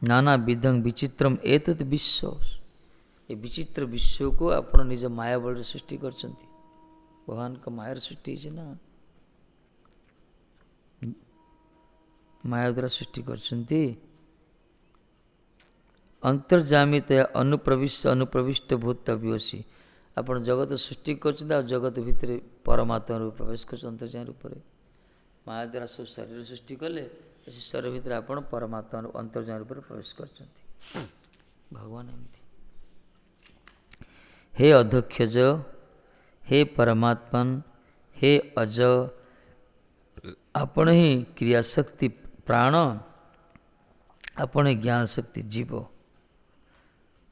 नाना विधं विचित्रम एतत् विश्व ये विचित्र विश्व को आपण निज माया बल सृष्टि करछंती भगवान का माया सृष्टि है ना माया द्वारा सृष्टि करछंती अंतर्जामितया अनुप्रविष्ट भूतव्योसी आपण जगत सृष्टि कर जगत भितर परमात्मा रूप प्रवेश कर अंतर्जाम रूप माया द्वारा सब शरीर सृष्टि कले शरीर भितर आपण परमात्मा अंतर्जाम रूप प्रवेश कर भगवान एमती हे अध्यक्षज हे परमात्मन हे अज आपण ही क्रियाशक्ति प्राण आपण ज्ञान शक्ति जीव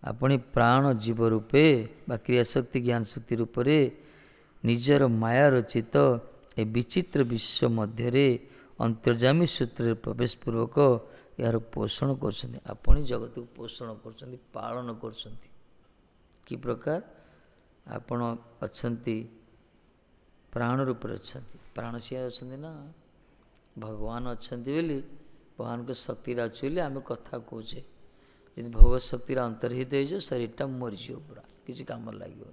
अपनी प्राण जीव रूपे बा क्रियाशक्ति ज्ञान शक्ति रूप निजर माया रचित ए विचित्र विश्व मध्य अंतर्जामी सूत्र प्रवेश पूर्वक यार पोषण कर जगत को पोषण कर पालन कर कि प्रकार आपण अच्छी प्राण रूप अच्छा प्राण से अच्छा ना भगवान अच्छा बोली भगवान को शक्ति अच्छी आम कथा कहे यदि भगवत शक्ति अंतर्हित हो शरीरटा मरीज पूरा किसी काम लगे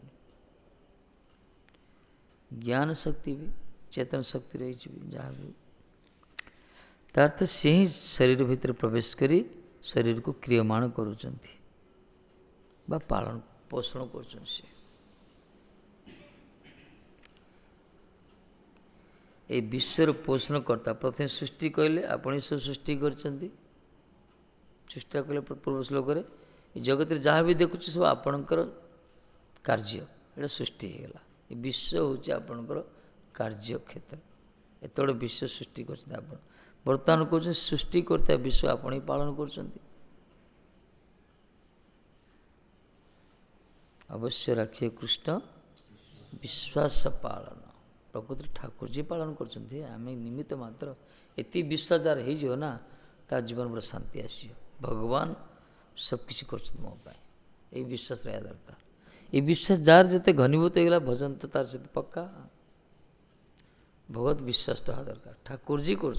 ज्ञान शक्ति भी चेतन शक्ति रही जहाँ भी तार्थ से ही शरीर भीतर प्रवेश करी शरीर को क्रियमाण करुचंती बा पालन पोषण कर विश्वर पोषण करता प्रथम सृष्टि कहले आपण सब सृष्टि करचंती चेष्टा कले पूर्व श्लोक जगत जहाँ भी देखुच सब आपणकर कार्य ये सृष्टि होगा ये विश्व हूँ आपणकर कार्य क्षेत्र एत बड़े विश्व सृष्टि कर बर्तमान कौन सृष्टि करता विश्व आपण ही पालन कर अवश्य रखिए कृष्ण विश्वास पालन प्रकृति ठाकुर जी पालन करम निमित्त मात्र एति विश्वास जार हो ना तार जीवन बड़ा शांति आसो भगवान सबकिछ कर मो ये विश्वास रहा दरकार ये विश्वास जार जिते घनीभूत होगा भजन तो तार सहित पक्का भगवत विश्वास रहा दरकार ठाकुर जी कर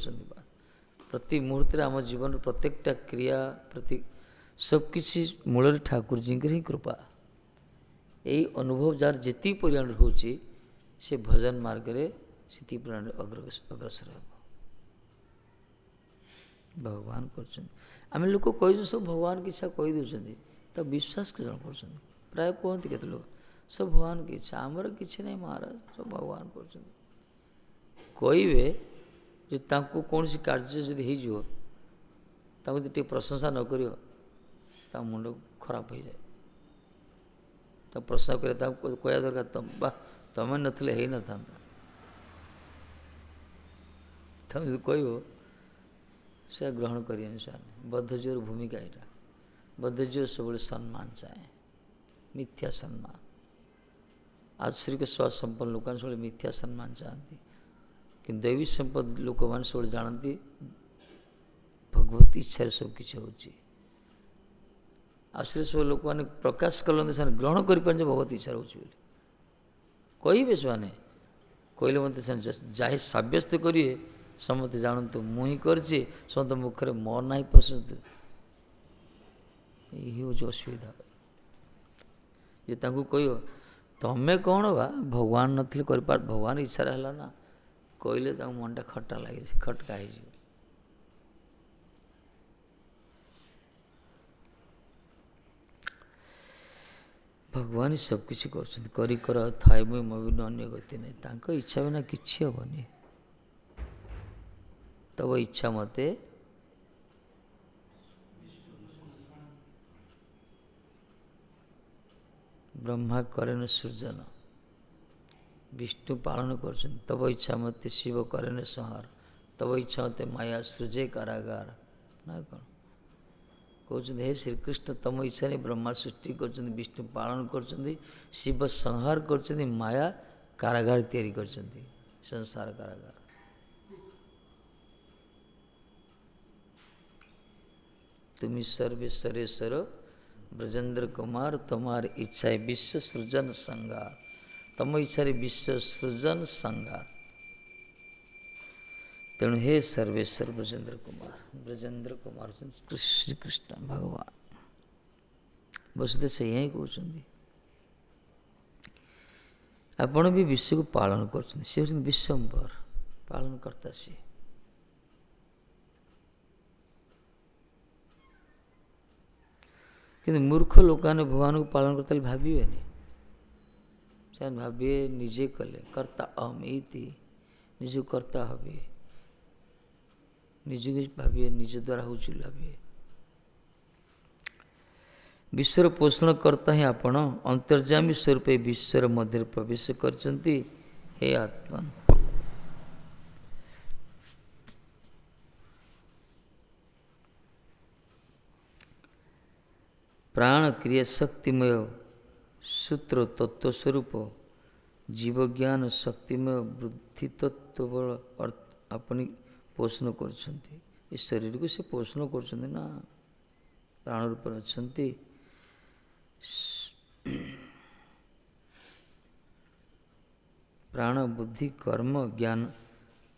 प्रति मुहूर्त आम जीवन प्रत्येकटा क्रिया प्रति सबकिछि मूल ठाकुर जी ही कृपा यही अनुभव जार जी परिमाण हो से भजन मार्ग से परिमाण अग्रसर हो भगवान कर लोक कह सब भगवान की इच्छा कही दौरान तो विश्वास के जन कर प्राय कहते के लोग सब भगवान की इच्छा आमर कि नहीं महाराज सब भगवान कर କହିବେ ଯେ ତାଙ୍କୁ କୌଣସି କାର୍ଯ୍ୟ ଯଦି ହେଇଯିବ ତାଙ୍କୁ ଯଦି ଟିକେ ପ୍ରଶଂସା ନ କରିବ ତା ମୁଣ୍ଡ ଖରାପ ହେଇଯାଏ। ତାକୁ ପ୍ରଶଂସା କରିବା ତାଙ୍କୁ କହିବା ଦରକାର ବା ତମେ ନଥିଲେ ହେଇନଥାନ୍ତା। ତମେ ଯଦି କହିବ ସେ ଗ୍ରହଣ କରିବେନି ସେମାନେ। ବଦ୍ଧଜୀବର ଭୂମିକା ଏଇଟା। ବଦ୍ଧଜୀବ ସବୁବେଳେ ସମ୍ମାନ ଚାହେଁ, ମିଥ୍ୟା ସମ୍ମାନ। ଆଶ୍ରିକ ସ୍ୱସମ୍ପନ୍ନ ଲୋକମାନେ ସବୁବେଳେ ମିଥ୍ୟା ସମ୍ମାନ ଚାହାନ୍ତି, କିନ୍ତୁ ଦୈବୀ ସମ୍ପଦ ଲୋକମାନେ ସବୁବେଳେ ଜାଣନ୍ତି ଭଗବତୀ ଇଚ୍ଛାରେ ସବୁ କିଛି ହେଉଛି। ଆଶ୍ରିକ ସବୁ ଲୋକମାନେ ପ୍ରକାଶ କଲନ୍ତି, ସେମାନେ ଗ୍ରହଣ କରିପାରନ୍ତି ଯେ ଭଗବତୀ ଇଚ୍ଛା ହେଉଛି ବୋଲି। କହିବେ ସେମାନେ, କହିଲେ ମୋତେ ସେମାନେ ଯାହା ସାବ୍ୟସ୍ତ କରିବେ ସମସ୍ତେ ଜାଣନ୍ତୁ ମୁଁ ହିଁ କରିଛି, ସମସ୍ତ ମୁଖରେ ମୋ ନାହିଁ ପ୍ରଶସ୍ତ। ଏଇ ହେଉଛି ଅସୁବିଧା। ଯେ ତାଙ୍କୁ କହିବ ତମେ କ'ଣ ବା ଭଗବାନ ନଥିଲେ କରିପାର, ଭଗବାନ ଇଚ୍ଛାରେ ହେଲା ନା, କହିଲେ ତାଙ୍କୁ ମନଟା ଖଟା ଲାଗେ, ସେ ଖଟକା ହେଇଯିବ। ଭଗବାନ ସବୁକିଛି କରୁଛନ୍ତି। କରି କର ଥାଏ ମୁଁ ମୋ ବିନୁ ଅନ୍ୟ ଗତି ନାହିଁ। ତାଙ୍କ ଇଚ୍ଛା ବିନା କିଛି ହେବନି। ତବ ଇଚ୍ଛା ମତେ ବ୍ରହ୍ମା କରେନ ସୃଜନ, ବିଷ୍ଣୁ ପାଳନ କରୁଛନ୍ତି। ତବ ଇଚ୍ଛା ମତେ ଶିବ କରେନ ସଂହାର, ତବ ଇଚ୍ଛା ମତେ ମାୟା ସୃଜେ କାରାଗାର। ନା କ'ଣ କହୁଛନ୍ତି? ହେ ଶ୍ରୀକୃଷ୍ଣ, ତମ ଇଚ୍ଛାରେ ବ୍ରହ୍ମା ସୃଷ୍ଟି କରୁଛନ୍ତି, ବିଷ୍ଣୁ ପାଳନ କରୁଛନ୍ତି, ଶିବ ସଂହାର କରୁଛନ୍ତି, ମାୟା କାରାଗାର ତିଆରି କରିଛନ୍ତି, ସଂସାର କାରାଗାର। তুমি সর্বেশ্বরেশ্বর ব্রজেন্দ্র কুমার, তোমার ইচ্ছায় বিশ্ব সৃজন সংহার। ତମ ଇଚ୍ଛାରେ ବିଶ୍ୱ ସୃଜନ ସଂହାର। ତେଣୁ ହେ ସର୍ବେଶ୍ୱର ବ୍ରଜେନ୍ଦ୍ର କୁମାର, ବ୍ରଜେନ୍ଦ୍ର କୁମାର ହେଉଛନ୍ତି ଶ୍ରୀକୃଷ୍ଣ ଭଗବାନ। ବସୁଦେବ ସେଇଆ ହିଁ କହୁଛନ୍ତି। ଆପଣ ବି ବିଶ୍ୱକୁ ପାଳନ କରୁଛନ୍ତି। ସେ ହେଉଛନ୍ତି ବିଶ୍ୱମ୍ବର, ପାଳନକର୍ତ୍ତା ସିଏ। କିନ୍ତୁ ମୂର୍ଖ ଲୋକମାନେ ଭଗବାନଙ୍କୁ ପାଳନ କରିଥିଲେ ଭାବିବେନି। ସେମାନେ ଭାବିବେ ନିଜେ କଲେ, କର୍ତ୍ତା ଅହମିତି, ନିଜକୁ କର୍ତ୍ତା ଭାବିବେ, ନିଜକୁ ଭାବିବେ ନିଜ ଦ୍ୱାରା ହେଉଛି ଭାବିବେ। ବିଶ୍ୱର ପୋଷଣକର୍ତ୍ତା ହିଁ ଆପଣ, ଅନ୍ତର୍ଯାମୀ ସ୍ୱରୂପ ବିଶ୍ୱର ମଧ୍ୟରେ ପ୍ରବେଶ କରିଛନ୍ତି। ହେ ଆତ୍ମା, ପ୍ରାଣ କ୍ରିୟା ଶକ୍ତିମୟ ସୂତ୍ର ତତ୍ଵ ସ୍ୱରୂପ ଜୀବଜ୍ଞାନ ଶକ୍ତିମୟ ବୃଦ୍ଧି ତତ୍ଵ ବଳ ଆପଣ ପୋଷଣ କରୁଛନ୍ତି। ଏ ଶରୀରକୁ ସେ ପୋଷଣ କରୁଛନ୍ତି ନା, ପ୍ରାଣ ରୂପରେ ଅଛନ୍ତି। ପ୍ରାଣ ବୁଦ୍ଧି କର୍ମ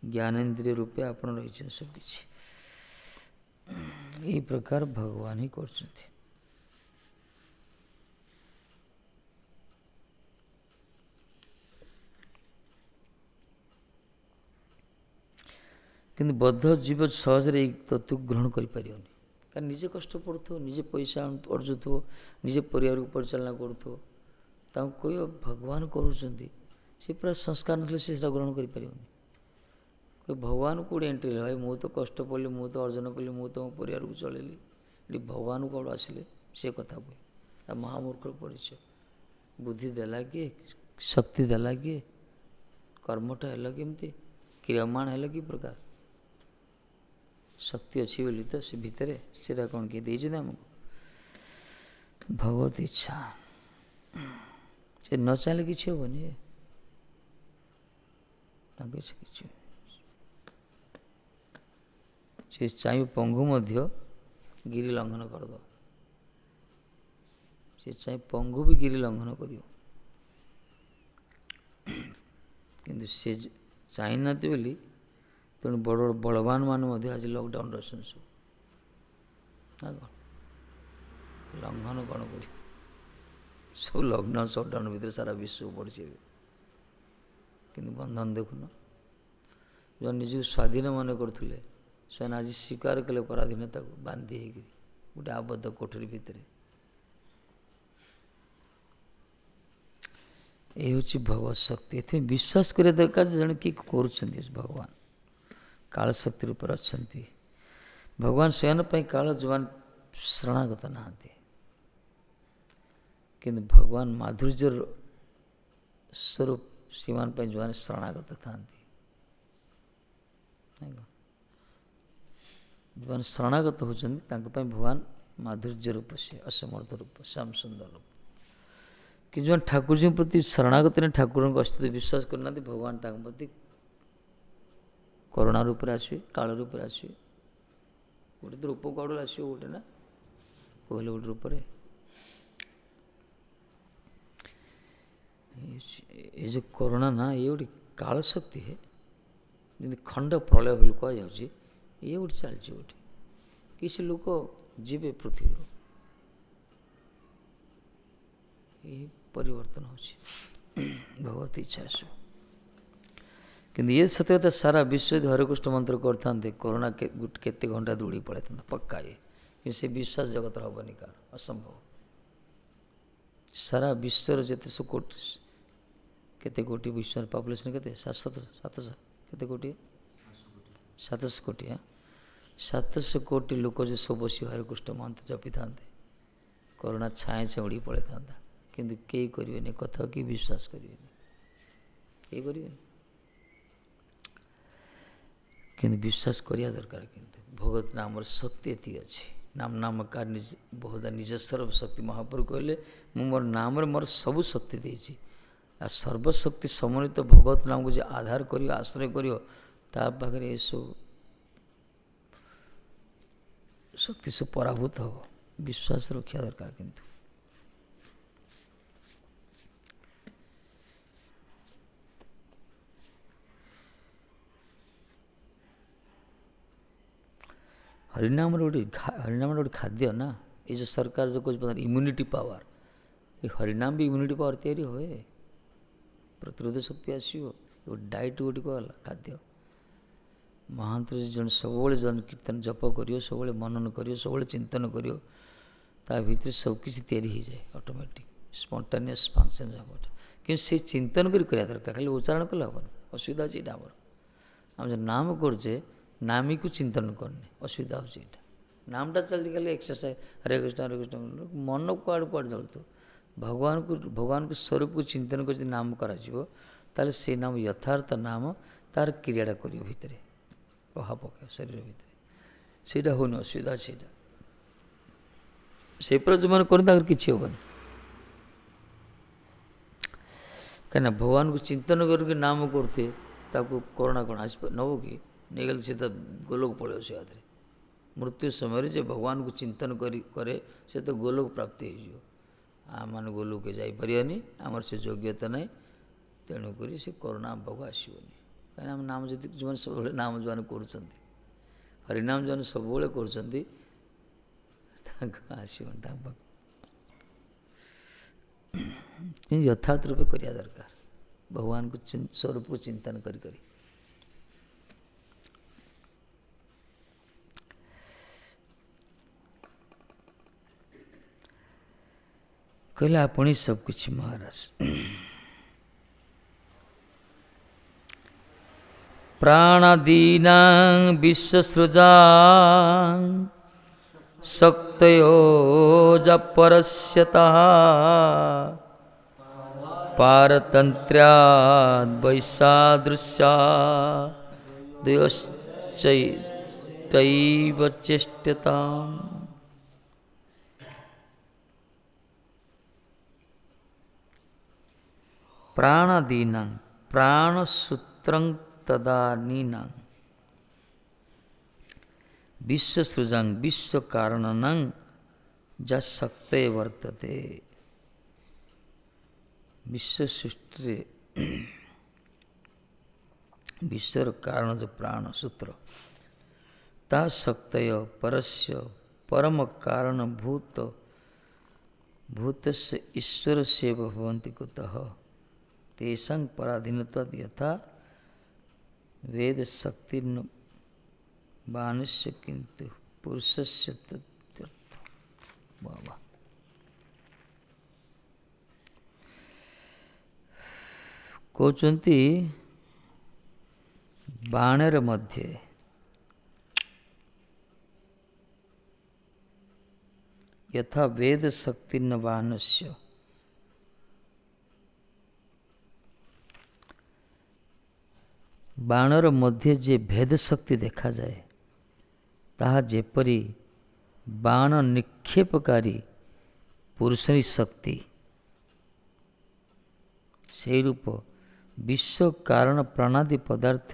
ଜ୍ଞାନେନ୍ଦ୍ରିୟ ରୂପେ ଆପଣ ରହିଛନ୍ତି ସବୁକିଛି। ଏହି ପ୍ରକାର ଭଗବାନ ହିଁ କରୁଛନ୍ତି। କିନ୍ତୁ ବଦ୍ଧ ଜୀବ ସହଜରେ ଏଇ ତତ୍ତ୍ୱକୁ ଗ୍ରହଣ କରିପାରିବନି। କାରଣ ନିଜେ କଷ୍ଟ ପଡ଼ୁଥିବ, ନିଜେ ପଇସା ଅର୍ଜୁଥିବ, ନିଜେ ପରିବାରକୁ ପରିଚାଳନା କରୁଥିବ, ତାଙ୍କୁ କହିବ ଭଗବାନ କରୁଛନ୍ତି, ସେ ପୁରା ସଂସ୍କାର ନଥିଲେ ସେ ସେଟା ଗ୍ରହଣ କରିପାରିବନି। ଭଗବାନ କେଉଁଠି ଏଣ୍ଟ୍ରି ହେଲେ? ଭାଇ ମୁଁ ତ କଷ୍ଟ ପଡ଼ିଲି, ମୁଁ ତ ଅର୍ଜନ କଲି, ମୁଁ ତ ମୋ ପରିବାରକୁ ଚଳେଇଲି, ଏଠି ଭଗବାନ କେଉଁଠୁ ଆସିଲେ? ସେ କଥା କୁହେ। ତା ମହାମୂର୍ଖର ପରିଚୟ। ବୁଦ୍ଧି ଦେଲା କିଏ? ଶକ୍ତି ଦେଲା କିଏ? କର୍ମଟା ହେଲା କେମିତି? କ୍ରିୟମାଣ ହେଲା କି ପ୍ରକାର? ଶକ୍ତି ଅଛି ବୋଲି ତ ସେ ଭିତରେ, ସେଟା କ'ଣ କିଏ ଦେଇଛନ୍ତି ଆମକୁ? ଭଗବତ ଇଚ୍ଛା। ସେ ନ ଚାହିଁଲେ କିଛି ହେବନି। ତାଙ୍କ ଇଚ୍ଛା କିଛି, ସେ ଚାହିଁବ ପଙ୍ଗୁ ମଧ୍ୟ ଗିରି ଲଙ୍ଘନ କରିଦେବ। ସେ ଚାହିଁ ପଙ୍ଗୁ ବି ଗିରି ଲଙ୍ଘନ କରିବ। କିନ୍ତୁ ସେ ଚାହିଁନାହାନ୍ତି ବୋଲି ତେଣୁ ବଡ଼ ବଡ଼ ବଳବାନ ମାନେ ମଧ୍ୟ ଆଜି ଲକଡାଉନରେ ଅଛନ୍ତି ସବୁ। ନା କ'ଣ ଲଙ୍ଘନ କ'ଣ କରି ସବୁ ଲକଡାଉନ୍ ସଟ୍ଡାଉନ୍ ଭିତରେ ସାରା ବିଶ୍ୱକୁ ପଡ଼ିଛି ଏବେ। କିନ୍ତୁ ବନ୍ଧନ ଦେଖୁନ, ଯେଉଁ ନିଜକୁ ସ୍ୱାଧୀନ ମନେ କରୁଥିଲେ ସେମାନେ ଆଜି ସ୍ୱୀକାର କଲେ ପରାଧୀନତାକୁ, ବାନ୍ଧି ହେଇକରି ଗୋଟେ ଆବଦ୍ଧ କୋଠରୀ ଭିତରେ। ये हूँ भगवत शक्ति। ये विश्वास करिया दरकार जन कि करुँच भगवान काल शक्ति रूप अच्छा भगवान स्वयं काल जो शरणागत नहांती किंतु भगवान माधुर्य स्वरूप सीमान जो शरणागत था जो शरणागत होती भगवान माधुर्य रूप से असमर्थ रूप श्याम सुंदर रूप कि जो ठाकुर जी प्रति शरणागत ने ठाकुर को अस्तित्व विश्वास करना भगवान प्रति करुणा रूप आसवे काल रूप आसवे गोटे तो रूप कौड़ आसो गोटे ना कहले गोटे रूप ये जो करुणा ना ये गोटे काल शक्ति है जमी खंड प्रलय बोली कह जाए ये गोटे चलती गोटे किसी लोक जीवे पृथ्वी ये परिवर्तन हो भगवत इच्छा सु कि ये सत्यता सारा विश्व हरिकृष्ण मंत्र करते कोरोना केते घंटा दौड़ी पड़े पक्का ये से विश्वास जगत हेनी कार असंभव सारा विश्वर जिते सो कोटी केते कोटी विश्व पॉपुलेशन केते 700 केते कोटी 700 कोटी। हाँ 700 कोटी लोक जो सब बसी हरिकृष्ण मंत्र जपी था कोरोना छाए छाए उड़ी पड़े था किंतु कई करें कथा कि विश्वास करें कई करें किंतु विश्वास करिया दरकार किंतु भगवत नाम शक्ति एति अच्छी नाम नामकार निज बहुत निज सर्व शक्ति महाप्रभु कहले मु मोर नाम मोर सबु शक्ति देछि आ सर्वशक्ति समन्वित भगवत नाम को जो आधार करियो आश्रय करियो ता पाखरे ये सब शक्ति से पराभूत हो विश्वास रखा दरकार किंतु हरिनाम गोटे खाद्य ना ये जो सरकार जो कुछ बता इम्यूनिटी पावर ये हरिनाम भी इम्यूनिटी पावर तैयारी हुए प्रतिरोध शक्ति आसो डाइट गोटे कहला खाद्य महांत जन सब जन कीर्तन जप करियो सब मनन करियो सब चिंतन करियो ता भीतर सबकिछ तैयारी हो जाए ऑटोमेटिक स्पॉन्टेनियस फंक्शन कि से चिंतन कर दरकार खाली उच्चारण कले हेन असुविधा अच्छी आम आम जो नाम करचे नामी को चिंतन करने असुविधा हो नामटा चलती खाली एक्सरसाइज हरे कृष्ण मन कुआड़ कुआड़ चलत भगवान को स्वरूप को चिंतन कर नाम कर से नाम यथार्थ नाम तार क्रियाटा कर भितर प्रभाव पक शरीर भितर से होनी असुविधा से जो मैंने कर कि हेनी कहीं भगवान को चिंतन करके नाम करते कोरोना कौन आस नब कि नहीं गल सी गोलोक पड़े से आदि मृत्यु समय जे भगवान को चिंतन करे से तो गोलोक प्राप्ति हो आम मान गोलोक जापरियानी आमर से योग्यता ना तेणुक से कोरोना भोग आसोनी कहीं आम नाम जी जो सब नाम जो कर हरिनाम जो सब कर यथार्थ रूपे करिया दरकार भगवान को स्वरूप को चिंतन करी कहले आपण ही सब कुछ महाराज प्राणादीना विश्वसृजा शक्तयो जपरस्यतः पारतंत्र्याद् वैसादृश्या द्वयोश्चैव चेष्टताम् प्राणादीनां प्राणसूत्रं तदानीनां विश्वसृजां विश्वकारणनां जा शक्ते वर्तते विश्व सृष्टि विश्वर कारण जो प्राण सूत्र ता शक्तय परस्य परम कारण भूतस्य ईश्वर से भवन्ति कुतः तेषां पराधीनत्वात् यथा वेद शक्ति बाणस्य किंतु पुरुषस्य तत्यर्थ बाबा कहते बाणर मध्य यथा वेद शक्ति न बाणस्य बाणर मध्य जे भेद शक्ति देखा जाए ताहा जेपरी बाण निक्षेपकारी पुरुषरी शक्ति से रूप विश्व कारण प्राणादि पदार्थ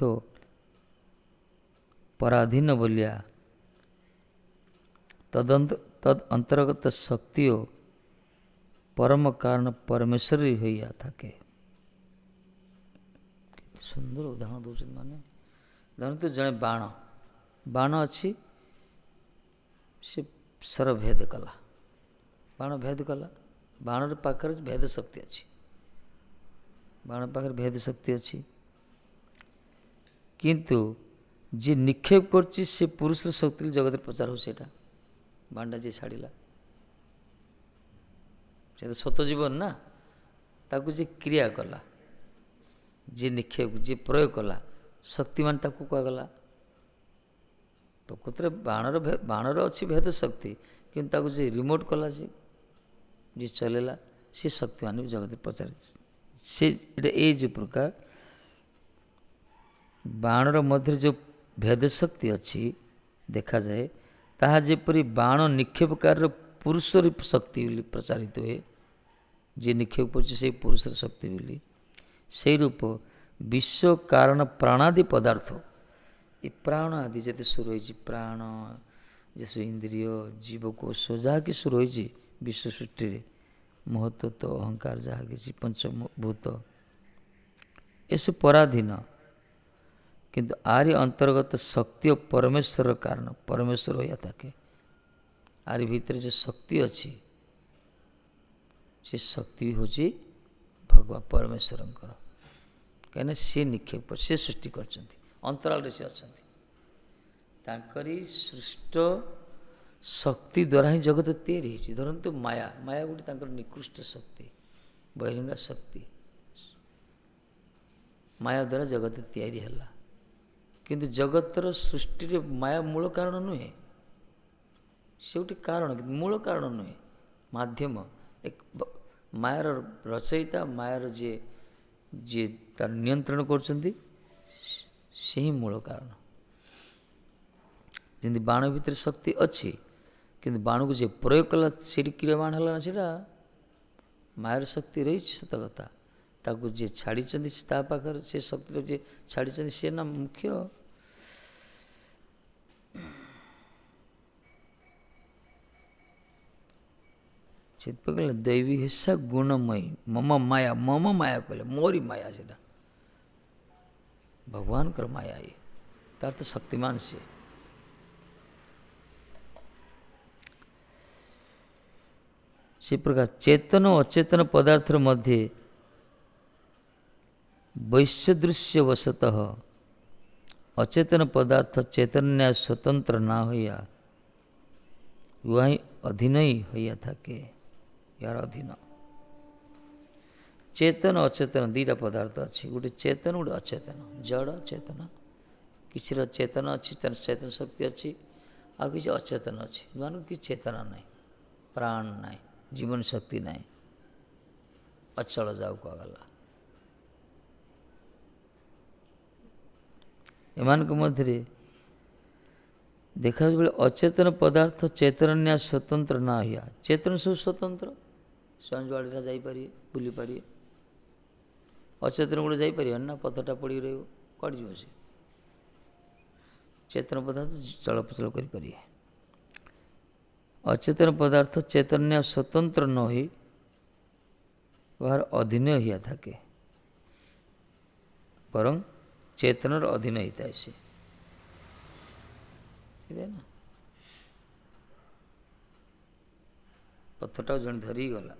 पराधीन बोलिया तद अंतर्गत शक्ति परम कारण परमेश्वर होइया थाके। सुंदर उदाहरण दौरान माने धरतु जड़े बाण बाण अच्छी से सर भेद कला बाण भेद कला बाण पाखर भेद शक्ति अच्छी बाण पाखर भेद शक्ति अच्छी किंतु जी निक्षेप करछि से पुरुष शक्ति जगत प्रचार हो सेटा बाणटा जी छाड़ा से तो सत जीवन ना ताकू जी क्रिया कला जी निक्षेप जी प्रयोग कला शक्तिमान ताकू कहगला प्रकृत बाणर अच्छी भेद शक्ति किंतु ताकू जी रिमोट कला जी चलेला सी शक्तिमान भी जगत प्रचार से ये जो प्रकार बाणर मध्य जो भेद शक्ति अच्छी देखा जाए ताहा जेपरी बाण निक्षेपकार पुरुष शक्ति प्रचारित हुए जी निक्षेप कर से पुरुष शक्ति बोली से रूप विश्व कारण प्राणादि पदार्थ ये प्राण आदि जते सुर होइछि प्राण जैसे इंद्रिय जीवकोश जहाँकि सुर होइछि विश्व सृष्टि रे महत्व अहंकार जहाँ कि पंचभूत ऐसे पराधीन किंतु आर्य अंतर्गत शक्ति और परमेश्वर कारण परमेश्वर होया थाके आर्य भीतर जो शक्ति अच्छी से शक्ति हूँ भगवान परमेश्वर कहीं सी निक्षेप से सृष्टि कर अंतराल से अच्छा सृष्ट शक्ति द्वारा ही जगत तैयारी होती धरतु माया माया गोटे निकृष्ट शक्ति बहिरंगा शक्ति माया द्वारा जगत तैयारी है किंतु जगतर सृष्टि रे माया मूल कारण नुहे से गोटे कारण मूल कारण नुहे माध्यम एक मायार रचयिता मायार जे जे तार नियंत्रण कर ही मूल कारण जमी बाण भीतर शक्ति अच्छी किंतु बाण को जे प्रयोग कला से क्रियमाण है ना सीटा मायार शक्ति रही सत कथा ताकू जे छाड़ी पाखर से शक्ति जे छाड़ी सी ना मुख्य कहले दैवी हिस्सा गुणमयी मम माया कहले मोरी माया से भगवान कर माया ये तार तो शक्तिमान से प्रकार चेतन और अचेतन पदार्थ मध्य वैश्यदृश्य वशतः अचेतन पदार्थ चैतन्य स्वतंत्र ना होया वही अधीन ही होया था के यार अधीन चेतन अचेतन दीटा पदार्थ अच्छी गोटे चेतन गोटे अचेतन जड़ चेतन किसी चेतन अच्छी चेतन शक्ति अच्छी आ किसी अचेतन अच्छी मान कि चेतना नहीं प्राण नहीं जीवन शक्ति नहीं अचल जाऊ कहगला एमान मध्य देखा बेले अचेतन पदार्थ चैतन्य स्वतंत्र ना हुआ चेतन सब स्वतंत्र स्वयं जुआड़ा जापर बुली पारे अचेतन गोटे जापर ना पथरटा पड़ी रही कौड़ जी से चेतन पदार्थ चलप्रचल करें अचेतन पदार्थ चैतन्य स्वतंत्र न हो बाहर अधीन हुआ थाके बरं चेतनर अधीन होता है से ना पथरटा जन धरी गला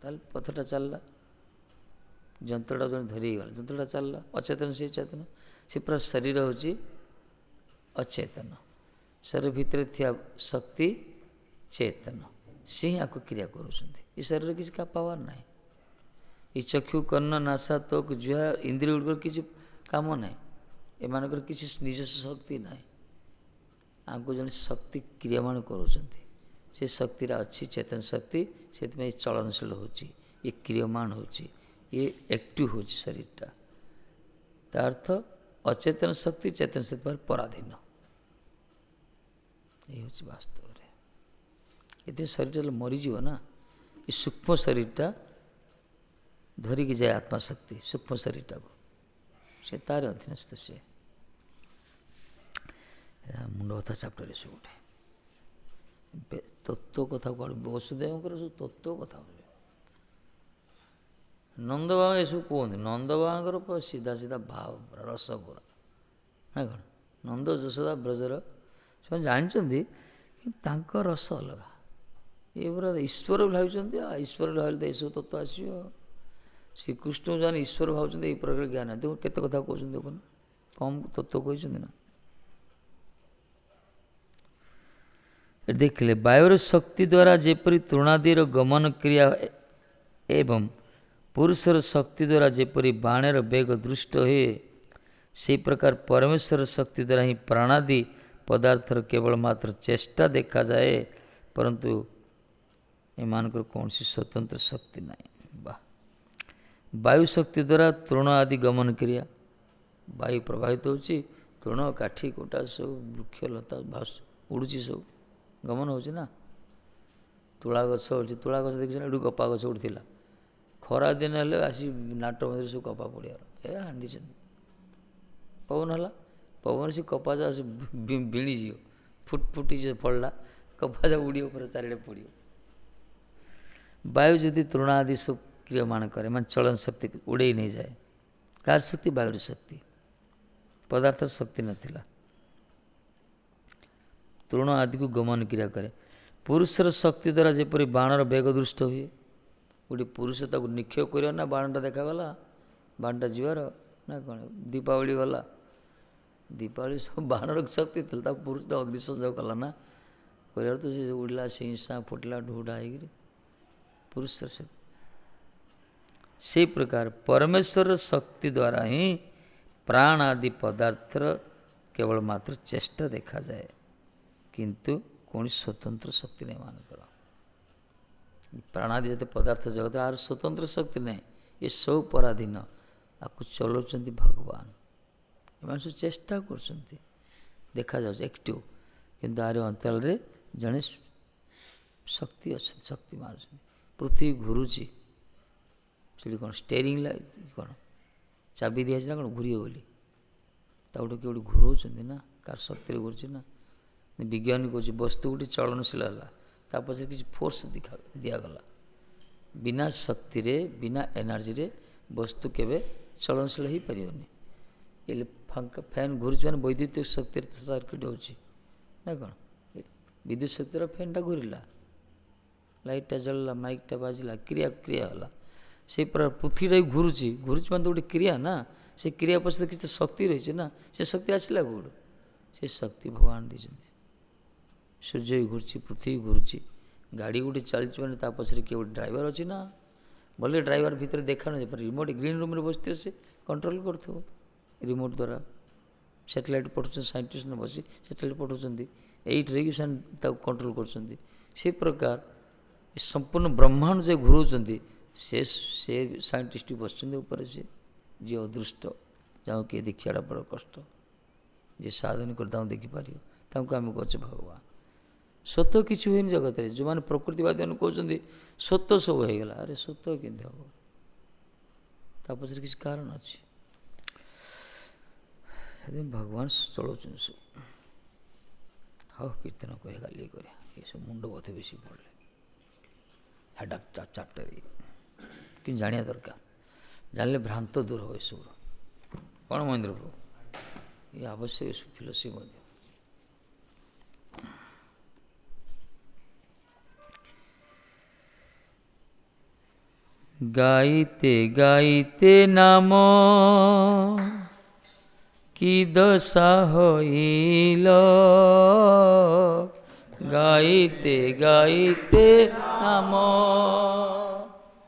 ताल पथरटा चलला जंत्रटा जन धरी गला जंत्रटा चलला अचेतन से चेतन से पूरा शरीर होची अचेतन शरीर भितर थिया शक्ति चेतन से ही आपको क्रिया कर शरीर किसी का पावर ना ये चक्षु कर्ण नासा त्वक जुहा इंद्रिय गुड़िक किसी काम ना एमानकर किसी निजस्व शक्ति ना आमको जन शक्ति क्रियामान करोचंती से शक्ति अच्छी चेतन शक्ति से चलनशील होची ये क्रियमान होची ये एक्टिव होची शरीरटा अर्थ अचेतन शक्ति चेतन शक्ति पर पराधीन ये हूँ वास्तव ये शरीर मरीज ना ये सूक्ष्म शरीरटा धरिकी जाए आत्माशक्ति सूक्ष्म शरीरटा को से तार अधीनस्थ से मुंड कथा चैप्टर से गोटे तत्व कथा कौन वसुदेव सब तत्व कथा नंद बाबा ये सब कहते नंद बाबा सीधा सीधा भाव रस पूरा ना कौन नंद यशोदा ब्रजर से जानते कि रस अलग ये पूरा ईश्वर भाई ईश्वर भाई सब तत्व आसो श्रीकृष्ण जाने ईश्वर भावुं ये प्रकार ज्ञान है देखो केत कथा कहते देख कम तत्व कहते ना देखले वायुर शक्ति द्वारा जेपरी तृणादिर गमन क्रिया एवं पुरुषर शक्ति द्वारा जेपरी बाणर वेग दृष्ट हुए से प्रकार परमेश्वर शक्ति द्वारा ही प्राणादि पदार्थर केवल मात्र चेष्टा देखा जाए परंतु एमानकर कौन सी स्वतंत्र शक्ति नहीं वाह वायु शक्ति द्वारा तृण आदि गमन क्रिया वायु प्रभावित होची तृण काठी कोटा सब वृक्ष लता भास उड़ुची सब गमन होची ना तुला गछ होची तुला गछ देखिस ना कपा गछ उड़थिला खरा दिन हेले आसी नाट मंदिर सब कपा पड़ियार ए हांडी पवन है पवन से कपा जा बीणी जीव फुटफुटी जो पड़ला कपा जा उड़ी ऊपर चारिड़े पड़ो वायु यदि तृण आदि सब क्रियमान करे मान चलन शक्ति उड़े नहीं जाए कार शक्ति वायु शक्ति पदार्थ शक्ति नथिला तृण आदि को गमन क्रिया करे पुरुषर शक्ति द्वारा जेपरी बाणर वेग दृष्ट हुए गोटे पुरुष ताको निक्षेप कर ना बाणटा देखागला बाणटा जीवार ना कौन दीपावली गला दीपावली सब बाणर शक्ति था पुरुष तो अग्निसंयोग कला ना कर तो से उड़ला सिंसा फुटला ढूढ़ा हो पुरुष शक्ति से प्रकार परमेश्वर शक्ति द्वारा ही प्राण आदि पदार्थ केवल मात्र चेष्टा देखा जाए किंतु कौन स्वतंत्र शक्ति नहीं मान कर प्राणादि जते पदार्थ जगत आर स्वतंत्र शक्ति नहीं ये सब पराधीन आपको चलाउଛନ୍ତି भगवान एम सब चेष्टा कर देखा जाए एक्टिव किंतु आर अंतराल रे जड़े शक्ति अच्छे शक्ति मार पृथ्वी घुरुची से कौन स्टेरिंग कौन चाबी दिखाई ना कौन घूर बोली गोटे किए गोटे घूराऊँ ना कार शक्ति घूर्ची ना विज्ञानी कौन वस्तु गोटे चलनशील है पछे किसी फोर्स दिगला बिना शक्ति रे बिना एनर्जी रे वस्तु केवे चलनशील हो पारनी ये फैन घूरी मैंने वैद्युतिक शक्ति सर्किट होची ना कौन विद्युत शक्तिर फैनटा घूरला लाइटा जलला माइकटा बाजिला क्रिया क्रिया है से पृथ्वीटा घूरुची घूरुची मैंने गोटे क्रिया ना से क्रिया पछे किसी शक्ति रही ना से शक्ति आसला कौट से शक्ति भगवान दीजिए सूर्य घूर्ची पृथ्वी घूर्ची गाड़ी गोटे चलती मैंने पछरे किए गोटे ड्राइवर अच्छी ना भले ड्राइवर भितर देखा ना रिमोट ग्रीन रूम बसते से कंट्रोल कर रिमोट द्वारा सैटेलाइट पठाऊँ साइंटिस्ट ने बसी सैटेलाइट पठाऊँ यही कंट्रोल कर प्रकार संपूर्ण ब्रह्मांड जो घूराऊँ से साइंटिस्ट बस से जी अदृष्ट जहाँ किए देखा बड़ कष्ट जी साधन कर देखिपार आम कहे भगवान स्वत किसी हुए जगत में जो मैंने प्रकृतिवादी मैंने कहते स्वत सब हो गला अरे स्वत के हम पचर किसी कारण अच्छे भगवान चलाऊँ सब हाँ कीर्तन कर गाली कर सब मुंड बोध बेस पड़े हेडा चैप्टर कि जाना दरकार जानले भ्रांत दूर हो सब कौन महेंद्र प्रभु ये आवश्यक फिलोसफी गाइते गाइते नाम की दशा होइल गाइते गाइते नाम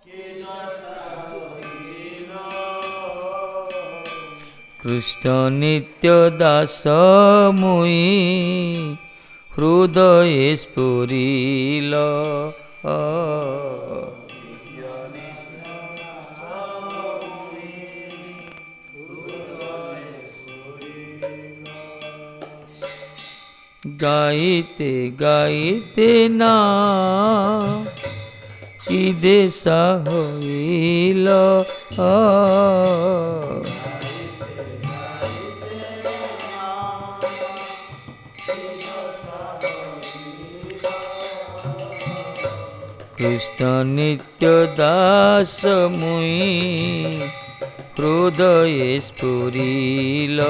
की दशा होइल कृष्ण नित्य दास मुई हृदय स्फुरिल गाइते गाइते ना कि देशा होइल कृष्ण नित्य दास मुई हृदय स्फुरिल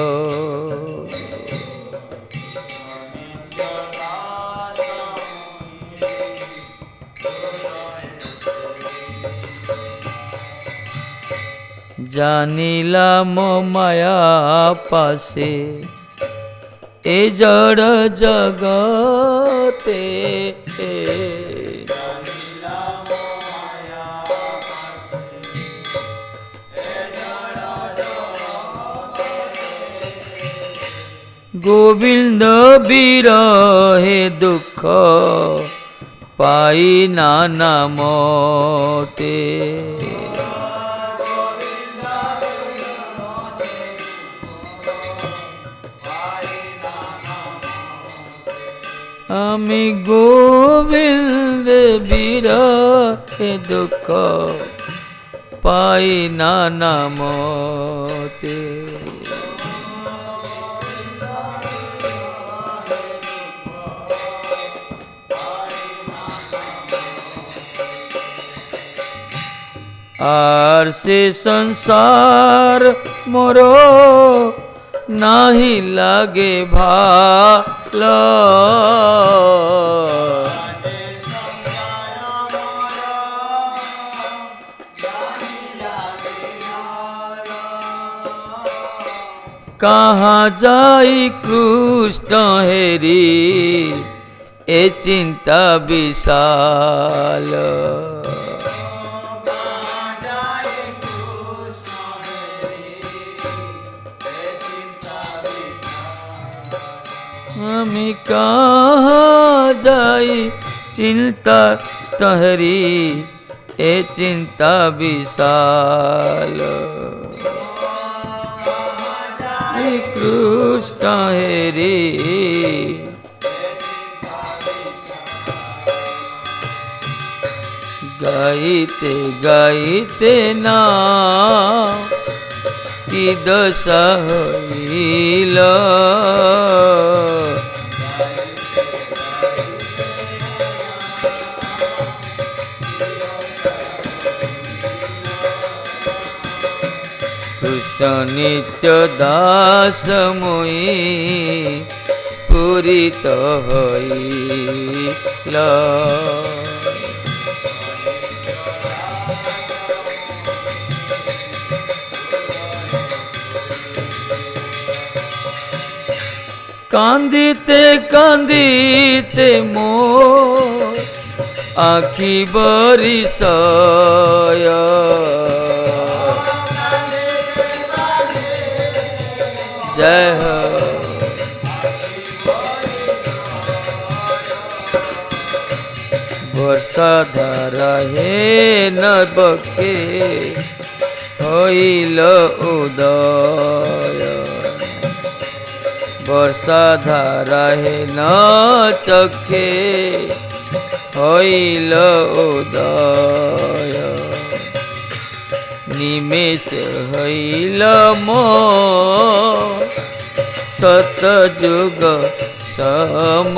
जानिला मो माया पासे ए जड़ जगते गोविंद बिरहे दुख पाई नाना मोते आमी गोविंद बिरहे दुख पाई नाना मोते आर से संसार मोरो नाही लागे भालो कहाँ जाई कृष्ण हेरी ए चिंता विशाल हमें कहाँ जाई चिंता टहरी ए चिंता विशाल कृष्ण हेरी गाइते गाइते ना कि दशा होइल कृष्ण नित्य दास मुई पूरित होइल कांदीते कांदीते मो आखी बरिसय जय हो वर्षा धारा हे नबके होइल उदय वर्षा धारा हे न चखे होइल उदय निमेष होइल मो सतयुग सम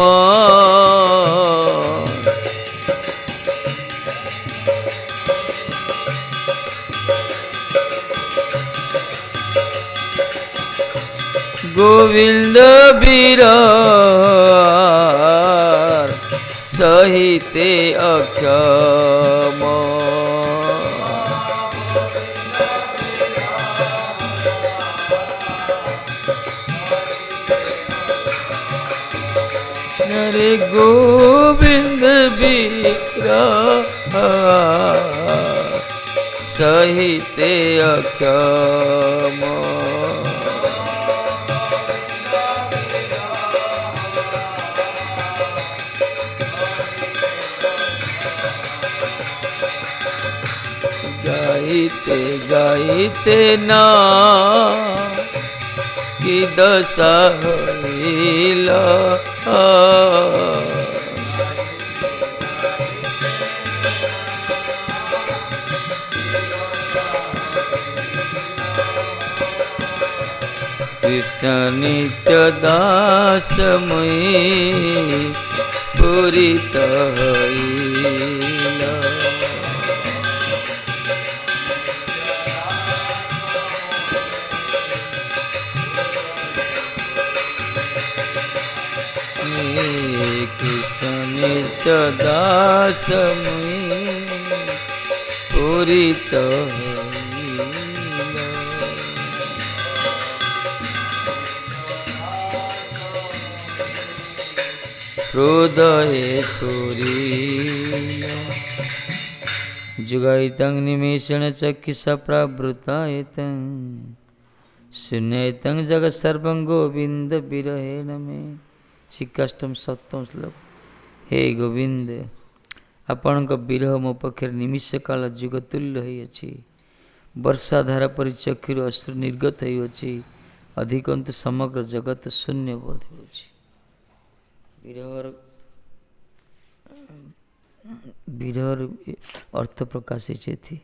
गोविंद बिरह सहिते अक्षम रे गोविंद बिरह सहिते अक्षम गाइते गाइते ना कि दशा होइला कृष्ण नित्य दास मुई पूरित हईला कृष्ण नित्य दास मुई पूरित हृदय तुरीय जुगायितं निमेषेण चक्षुषा प्रवृत्तायतं शून्यतं जगत् सर्वं गोविंद विरहेण मे। शिक्षाष्टम सप्तम श्लोक। हे गोविंद, आपणक विरह मो पक्षर निमिष काल जुगतुल्य होइछि। वर्षाधारा परि चक्षुर अश्रु निर्गत होइछि, अधिकंतु समग्र जगत शून्य बोध होइछि। विरहर अर्थ प्रकाश थी।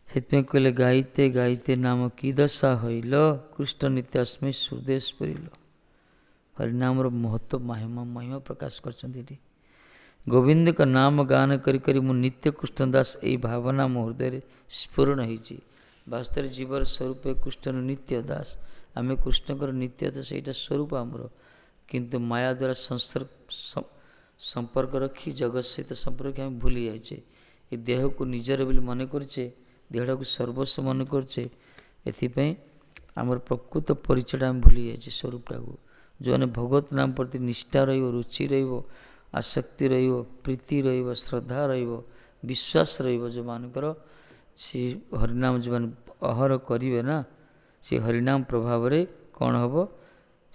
से कहले गाइते गाइते नाम की दशा हईल, कृष्ण नित्य अस्मै सुदेश पुरिल। हरिनाम महत्व महिमा प्रकाश कर गोविंद का नाम गान करी करी मु नित्य कृष्णदास यही भावना मो हृदय स्फुरण होती। वास्तव जीवर स्वरूप कृष्ण नित्य दास, आम कृष्णकर नित्यता से स्वरूप आमर, किंतु माया द्वारा संपर्क रखी जगत सहित संपर्क आम भूली जाइए। ये देह को निजर बोली मन करे, देहटा को सर्वस्व मन करे। एथिपाई आमर प्रकृत परिचय आम भूली जाइए स्वरूपटा को। जो मैंने भगवत नाम प्रति निष्ठा रुचि आसक्ति प्रीति श्रद्धा विश्वास जो मानकर सी हरिनाम जो मैंने अहर करेंगे ना, से हरिनाम प्रभाव में कौन हम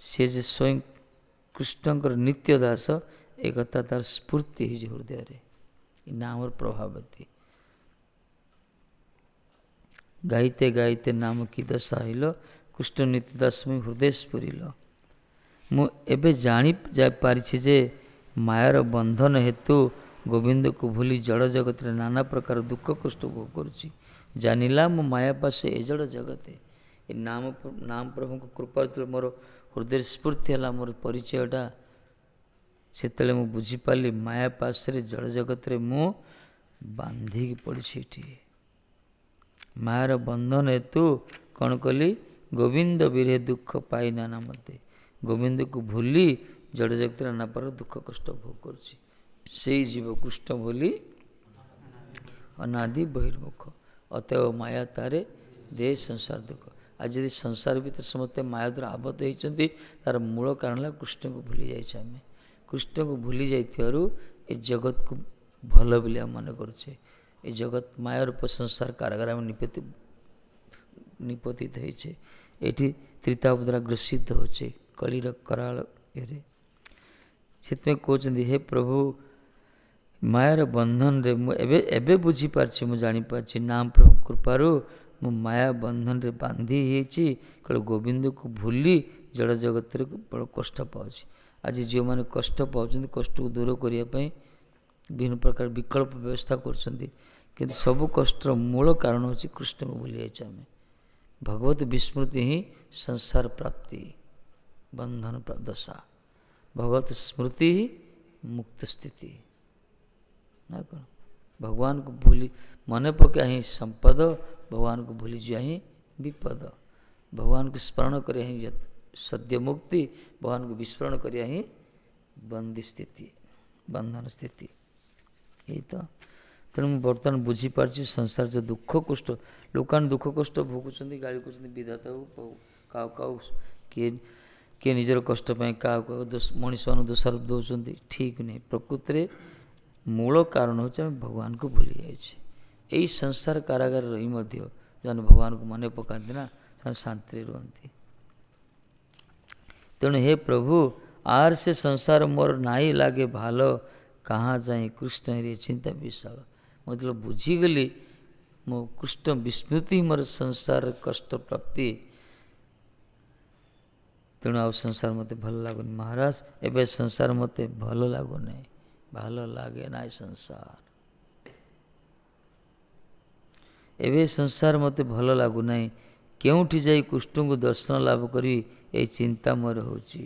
सी जे स्वयं कृष्णकर नित्य दास एक तार स्फूर्ति हो हृदय नाम प्रभाव थी। गाइते गाइते नाम की दशा हईल, कृष्ण नित्य दास में हृदय स्फुरिल। मु एबे जानी जा पारिछि जे मायार बंधन हेतु गोविंद को भूली जड़ जगत रे नाना प्रकार दुख कष्ट भोग करुछि। जानिला मो माया पासे ए जड़ जगते ए नाम प्रभु को कृपा मोर हृदय स्फूर्ति है मोर परिचयटा। से मु बुझीपाली माया पास रे जड़ जगत रे मु बांधिकी पड़ी। मायार बंधन हेतु कौन कली गोविंद विरहे दुख पाई नाना मते। गोविंद को भूली जड़ जगत नाना पर दुख कष्ट भोग करुछि। से जीव कृष्ण भूली अनादि बहिर्मुख, अतएव माया तारे दे संसार दुख। आज यदि संसार भीतर समस्त माया द्वारा आबद्ध होती, तार मूल कारण है कृष्ण को भूली जाइए। आम कृष्ण को भूली जाइथिबारु ए जगत को भल बोली मन करे। ए जगत माया रूप संसार कारागार में निपतित होइछे। एठी त्रिताप द्वारा ग्रसित होचे कलिर कराल ये से कहते हे प्रभु मायार बंधन रे एबे बुझी पारछि, मु जानी पारछि नाम प्रभु कृपारु मु माया बंधन रे बांधी हेछि। केवल गोविंद को भूली जड़ जगत रे बड़ कष्ट पाउछि। आज जो मैंने कष्ट पाउछन्ति कष्ट को दूर करिया पई विभिन्न प्रकार विकल्प व्यवस्था करछन्ति, किंतु सब कष्टर मूल कारण होछि कृष्ण को भूली जाइछे। आमे भगवत विस्मृति ही संसार प्राप्ति बंधन दशा, भगवत स्मृति ही मुक्त स्थिति ना। कौन भगवान को भूली मन पका ही संपद, भगवान को भूली जा ही विपद। भगवान को स्मरण करिया ही सद्य मुक्ति, भगवान को विस्मरण करिया ही बंदी स्थिति बंधन स्थिति। यही तो तेणु मुझे बर्तमान बुझीपारी संसार जो दुख कष्ट लोक दुख कष्ट भोगुंट गाड़ी कर विधाता क्या किए निजर कष्ट क्या मनीष मान दोषारोप दौरान ठीक नहीं। प्रकृत में मूल कारण हूँ भगवान को भूली जाए। यही संसार कारागार रही जो भगवान को मन पकाती ना शांति रुहति। तेणु हे प्रभु आर से संसार मोर नाई लागे भालो, कहाँ जाए कृष्ण रे चिंता विशाल। मतलब बुझीगली मो कृष्ण विस्मृति मोर संसार कष्ट प्राप्ति तेणु आ संसार मत भल लगुनि महाराज एबे संसार मत भल लगुनि भल लगे ना संसार एबे संसार मत भल लगुना केउठी जाई कृष्ण को दर्शन लाभ करी ए चिंता मोर होची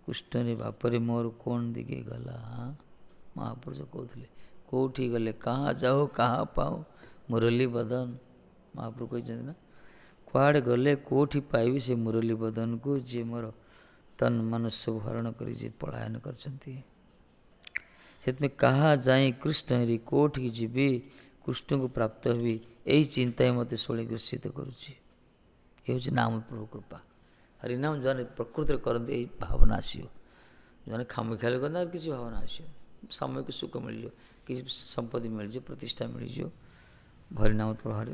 कृष्ण रे बापरे मोर कौन दिखे गला महापुरुष कहते कौटी गले कहाँ जाओ कहाँ पाओ मुरली बदन महाप्रभु कहते ना कुआड़े गले कौटी पाइबी से मुरली बदन को जी मोर तन मन सब हरण कर पलायन कर कहाँ जाए कृष्ण हरि कौटी जीवी कृष्ण को प्राप्त हुई यही चिंता ही मत शोले ग्रसित करुच्ची ये हूँ नाम प्रभु कृपा हरिनाम जो प्रकृति करते यही भावना आसो जो खामी खाली करते किसी भावना आसो समय को सुख मिल जाओ किसी संपत्ति मिल जाओ प्रतिष्ठा मिल जाओ हरिनाम प्रभाव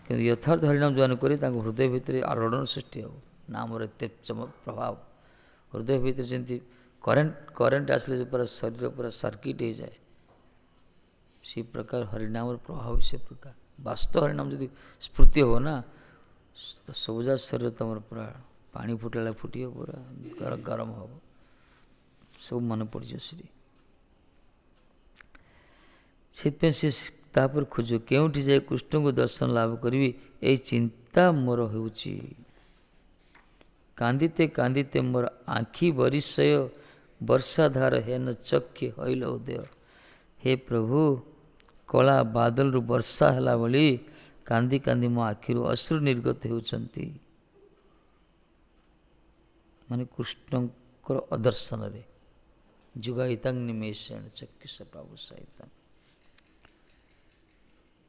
कि यथार्थ हरिनाम जो कर हृदय भितर आलोड़न सृष्टि हो नाम एत चमक प्रभाव हृदय भितर जमी करेन्ट आसले जो पूरा शरीर पूरा सर्किट हो जाए से प्रकार हरिनाम प्रभाव से प्रकार वास्तव हरिनाम जो स्फूर्ति हो ना तो सबुजा शरीर तुम पूरा पानी फुटला फुटी पूरा गरम हम सब मन पड़ श्री से तापर खोज केउठी जाए कृष्ण को दर्शन लाभ करी ए चिंता मोर होउची कांदिते कांदिते मोर आँखि बरिशय वर्षाधार है न चक्के हईल उदय हे प्रभु कला बादल रु वर्षा हैला भली कांदी कांदी मो आखिरु अश्रु निर्गत होउचंती माने कृष्णकर अदर्शन रे जुगाइतां निमेषेण चक्षुष प्रभु सहित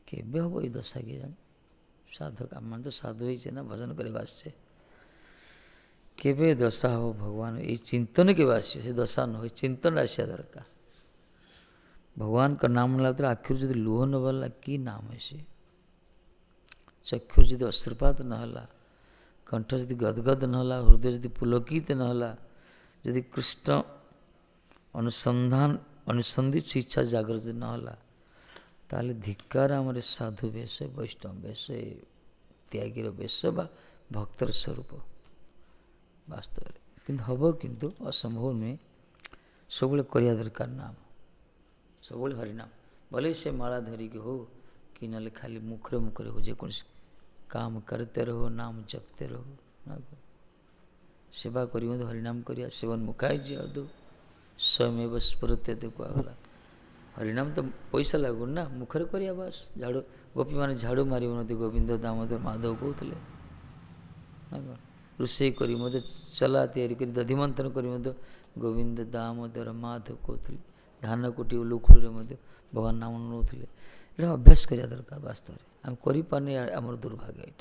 केबे हम ये दशा के जान साधक आम तो साधु ही ना भजन करे आसे केबे दशा हो भगवान ये चिंतन के आस दशा न हो चिंतन आसा दरकार भगवान का नाम ला आखिर जो लुह न बल्ला कि नाम है से चक्षुर जो अश्रुपात नहला कंठ जदि गदगद नहला हृदय जदि पुलकित नहला जदि कृष्ण अनुसंधान अनुसंधित इच्छा जागृत नहला ताले धिक्कार आम साधु वेश वैष्णव वेश त्यागीर वेश बा भक्तर स्वरूप वास्तव किंतु हम किंतु असंभव में सब करिया दरकार नाम सब हरिनाम भले से माला धरिक हो कि ना खाली मुखरे मुखरे हो जेको काम करते रहो नाम जपते रहो ना सेवा कर हरिनाम करिया सेवन मुखाई दो स्वयं स्फुरते देखो आगला हरिनाम तो पैसा लगु ना मुखर करिया बस झाड़ू गोपी मैंने झाड़ू मार गोविंद दामोदर माधव कहते रोषे कर चला या दधि मंथन कर गोविंद दामोदर माधव कहते धान कोटी लुखुड़े भगवान नाम नौले ये अभ्यास करिया दरकार वास्तव में आम करें आमर दुर्भाग्य ये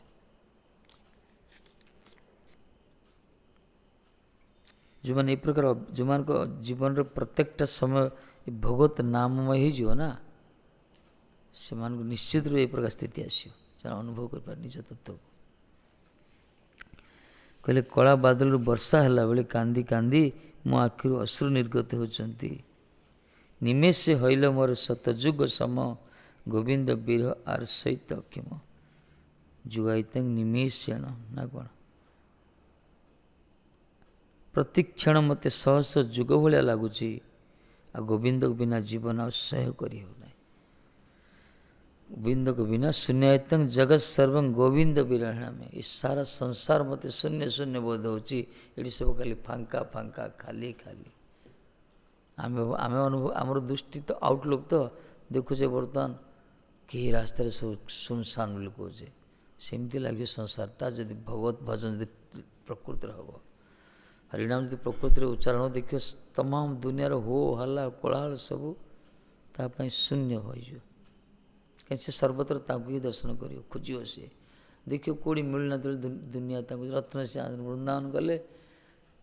जो मैंने ये प्रकार जो मान जीवन प्रत्येकटा समय भगवत नाममय हो ना से निश्चित रूप ये प्रकार स्थिति आसो अनुभव कर निज तत्व कहले कला बादल वर्षा है बेले कांदी कांदी मो आखिर अश्रु निर्गत होती निमेषे हईल मोर शतजुग सम गोविंद विरह आर सहित अक्षम जुगाइत निमेषण ना कौन प्रतिक्षण मत सहस जुग भाया लगुच आ गोविंद को बिना जीवन असह्य करी हो ना गोविंद को बिना शून्यत जगत सर्व गोविंद विरहण में इस सारा संसार मत शून्य शून्य बोध होची ये सब खाली फांका फांका खाली खाली आम आम अनुभव आमर दृष्टि तो आउटलुक तो देखुचे बर्तमान कि रास्तार सब सुनसान बोली कहे सेमती लगे संसारटा जदि भगवत भजन जब प्रकृतिर हम हरिनाम जब प्रकृतिर उच्चारण देखिए तमाम दुनियार हो हल्ला कोलाहल सबू तापाई शून्य हो कहीं से सर्वत्र ही दर्शन कर खोज सी देखिए कौड़ी मिलना दुनिया रत्न से वृंदावन गले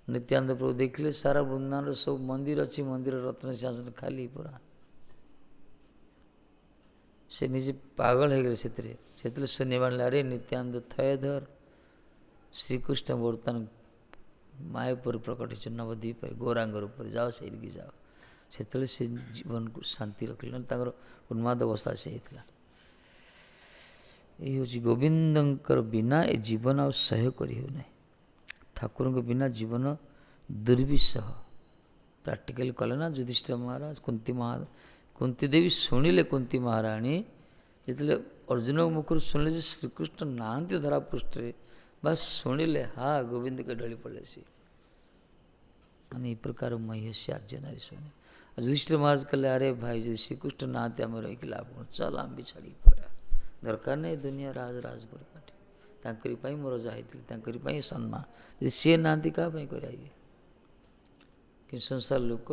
नित्यानंद प्रभु देखले सारा वृंदावन सब मंदिर अच्छी मंदिर रत्न सिंहासन खाली पूरा से निजे पागल हो गए से शून्य बाण अरे नित्यानंद थयधर श्रीकृष्ण बर्तमान मायापुर प्रकट नवद्वीप गौरांग ऊपर जाओ से जाओ ସେତେବେଳେ ସେ ଜୀବନକୁ ଶାନ୍ତି ରଖିଲେ, ତାଙ୍କର ଉନ୍ମାଦ ଅବସ୍ଥା ସେ ହେଇଥିଲା। ଏଇ ହେଉଛି ଗୋବିନ୍ଦଙ୍କର ବିନା ଏ ଜୀବନ ଆଉ ସହ୍ୟ କରି ହେଉନାହିଁ। ଠାକୁରଙ୍କ ବିନା ଜୀବନ ଦୁର୍ବିସହ। ପ୍ରାକ୍ଟିକାଲି କଲେ ନା ଯୁଧିଷ୍ଠିର ମହାରାଜ, କୁନ୍ତି ଦେବୀ ଶୁଣିଲେ, କୁନ୍ତି ମହାରାଣୀ ଯେତେବେଳେ ଅର୍ଜୁନଙ୍କ ମୁଖରୁ ଶୁଣିଲେ ଯେ ଶ୍ରୀକୃଷ୍ଣ ନାହାନ୍ତି ଧରା ପୃଷ୍ଠରେ, ବାସ୍ ଶୁଣିଲେ ହା ଗୋବିନ୍ଦକେ ଢଳି ପଡ଼ିଲେ ସିଏ। ମାନେ ଏଇ ପ୍ରକାର ମହିଷୀ ଆର୍ଯ୍ୟ ନାରୀ ଶୁଣି। ଆଉ ଯୁଧିଷ୍ଠିର ମହାରାଜ କହିଲେ ଆରେ ଭାଇ ଯଦି ଶ୍ରୀକୃଷ୍ଣ ନାହାନ୍ତି ଆମେ ରହିକି ଲାଭ କଣ, ଚାଲ ଆମେ ବି ଛାଡ଼ିକି ପଳେଇବା, ଦରକାର ନାହିଁ ଦୁନିଆ ରାଜ କରି କାଟି, ତାଙ୍କରି ପାଇଁ ମୁଁ ରଜା ହେଇଥିଲି, ତାଙ୍କରି ପାଇଁ ସମ୍ମାନ, ଯଦି ସିଏ ନାହାନ୍ତି କାହା ପାଇଁ କରିବା ଇଏ। କିନ୍ତୁ ସଂସାର ଲୋକ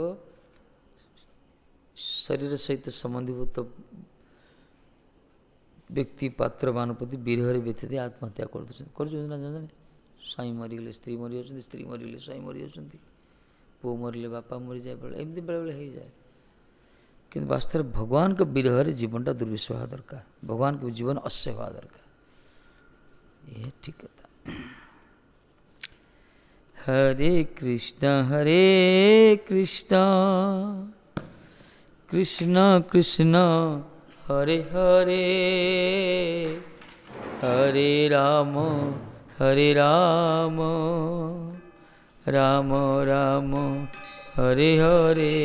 ଶରୀର ସହିତ ସମ୍ବନ୍ଧୀଭୂତ ବ୍ୟକ୍ତି ପାତ୍ରମାନ ପ୍ରତି ବିରହରେ ବ୍ୟତୀତ ଆତ୍ମହତ୍ୟା କରୁଛନ୍ତି ନା ଜାଣନ୍ତି। ସ୍ୱାମୀ ମରିଗଲେ ସ୍ତ୍ରୀ ମରିଯାଉଛନ୍ତି, ସ୍ତ୍ରୀ ମରିଗଲେ ସ୍ୱାମୀ ମରିଯାଉଛନ୍ତି, ପୁଅ ମରିଲେ ବାପା ମରିଯାଏ, ବେଳେ ଏମିତି ବେଳେବେଳେ ହେଇଯାଏ। କିନ୍ତୁ ବାସ୍ତବରେ ଭଗବାନଙ୍କ ବିରହରେ ଜୀବନଟା ଦୁର୍ବିଷ ହେବା ଦରକାର, ଭଗବାନଙ୍କ ଜୀବନ ଅଶ୍ୟ ହେବା ଦରକାର। ଏ ଠିକ କଥା। ହରେ କୃଷ୍ଣ କୃଷ୍ଣ କୃଷ୍ଣ ହରେ ହରେ, ହରେ ରାମ ରାମ ରାମ ହରେ ହରେ।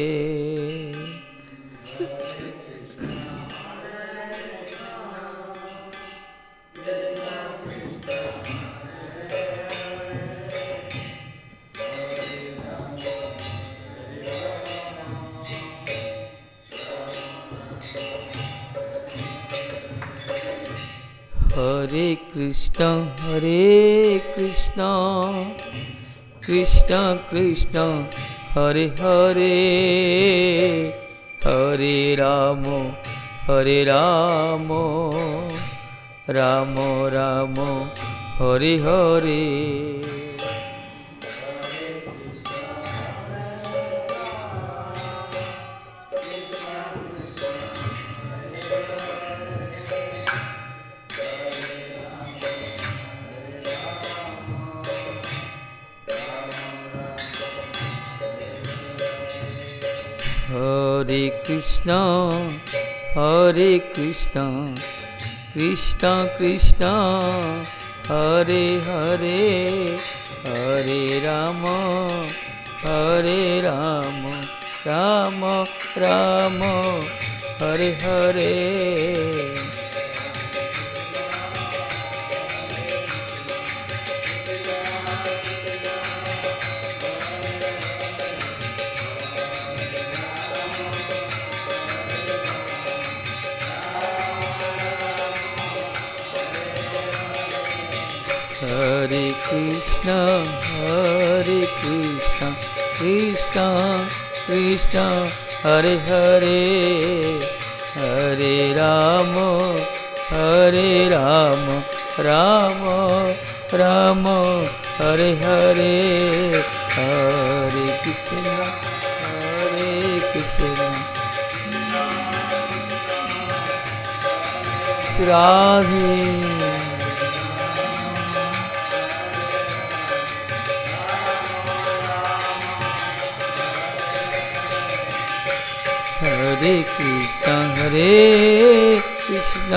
हरे कृष्ण कृष्ण कृष्ण हरे हरे, हरे राम राम राम हरे हरे। हरे कृष्ण कृष्ण कृष्ण हरे हरे, हरे राम राम राम हरे हरे। हरे कृष्ण कृष्ण कृष्ण हरे हरे, हरे राम राम राम हरे हरे। हरे कृष्ण राधे हरे कृष्ण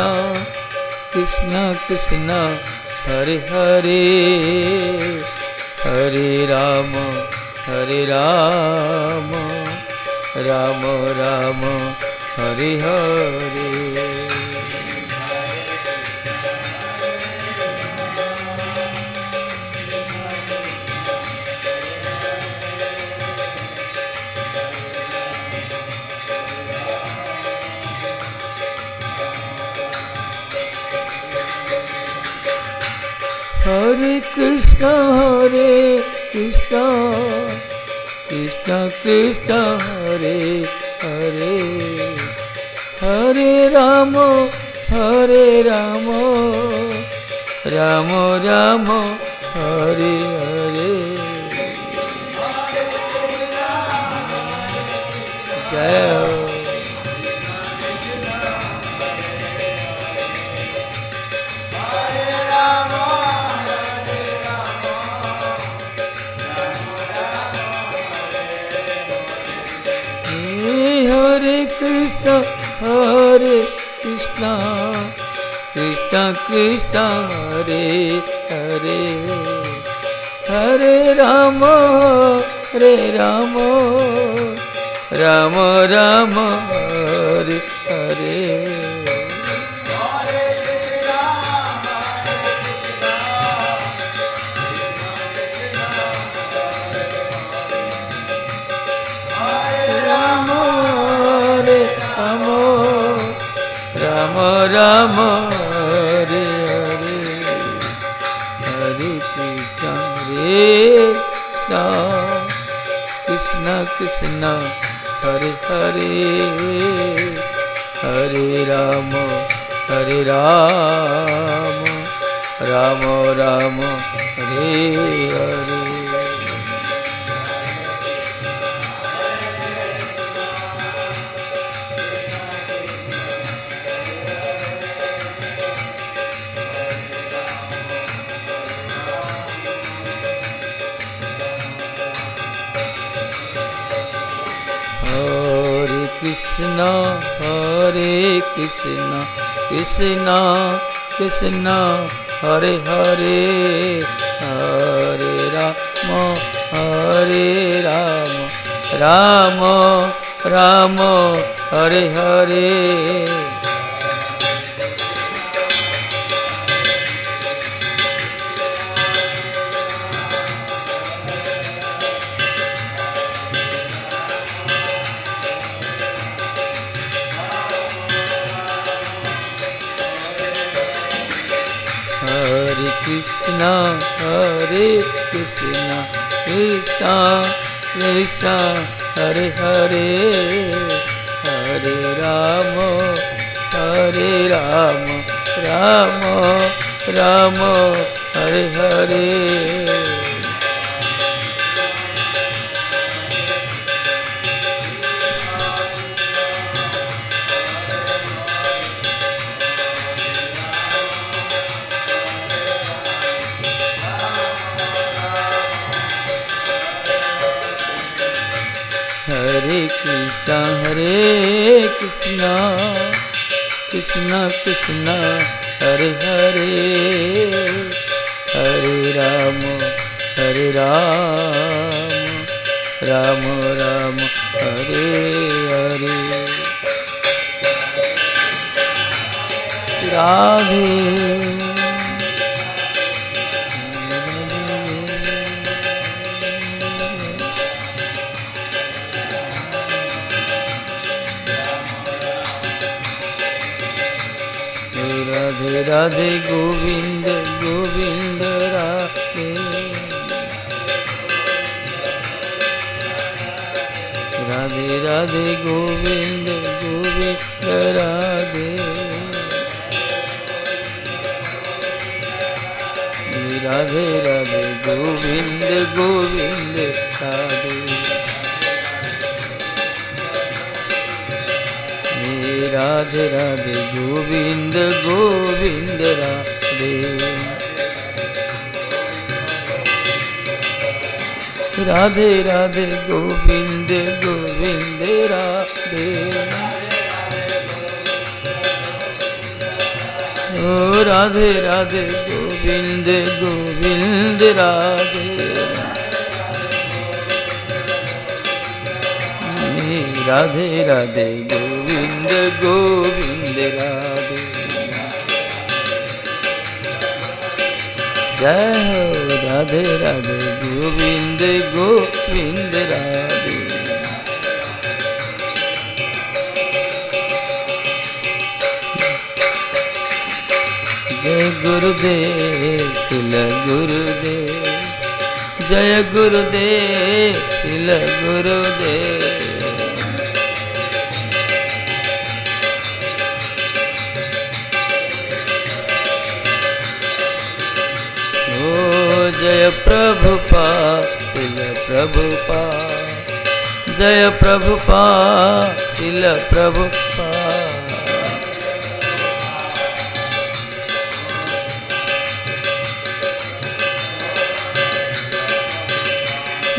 कृष्ण कृष्ण हरे हरे, हरे राम राम राम हरे हरे। हरे कृष्ण कृष्ण कृष्ण हरे हरे, हरे राम राम राम हरे हरे। जय Krishna Krishna Krishna Hare Hare Hare Rama Hare Rama Rama Rama Hare Hare Rama Rama Hare Hare Hare Krishna Krishna Krishna Hare Hare Hare Rama Hare Rama Rama Rama Hare Hare Krishna Hare Krishna Krishna Krishna Hare Hare Hare Rama Hare Rama Rama Rama Hare Hare Krishna Hare Krishna Krishna Krishna Hare Hare Hare Rama Hare Rama Rama Rama Hare Hare Hare Krishna Krishna Krishna Hare Hare Hare Rama Hare Rama Rama Rama Hare Hare Radhe Radhe Radhe Govind Govind Radhe Radhe Radhe Govind Govind Radhe Radhe Radhe Govind Govind Radhe Radhe Radhe Govind Govind Radhe Radhe Radhe Govind Govind Radhe Oh Radhe Radhe Govind Govind Radhe Radhe Radhe Govind Govind Radhe Jai Ho Radhe Radhe Govind Govind Radhe Jai Gurudev Tila Gurudev Jai Gurudev Tila Gurudev Jaya Prabhupada, Tila Prabhupada, Jaya Prabhupada, Tila Prabhupada.